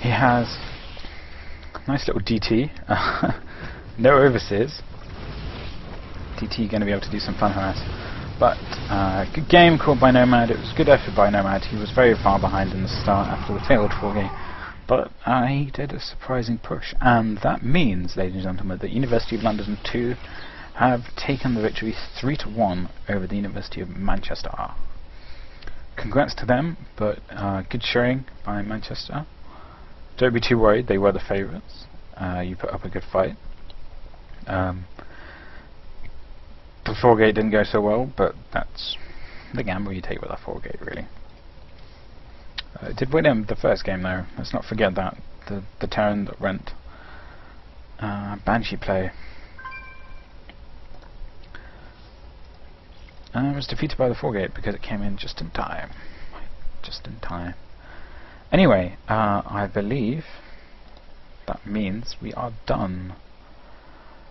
He has a nice little DT. No overseers. DT going to be able to do some fun harass. But good game called by Nomad. It was a good effort by Nomad. He was very far behind in the start after the failed 4 game. But he did a surprising push. And that means, ladies and gentlemen, that University of London 2 have taken the victory 3-1 over the University of Manchester. Congrats to them, but good showing by Manchester. Don't be too worried, they were the favourites. You put up a good fight. The 4-gate didn't go so well, but that's the gamble you take with a 4-gate, really. Did win him the first game, though. Let's not forget that. The Terran that went Banshee play. Was defeated by the 4-gate because it came in just in time. Just in time. Anyway, I believe that means we are done.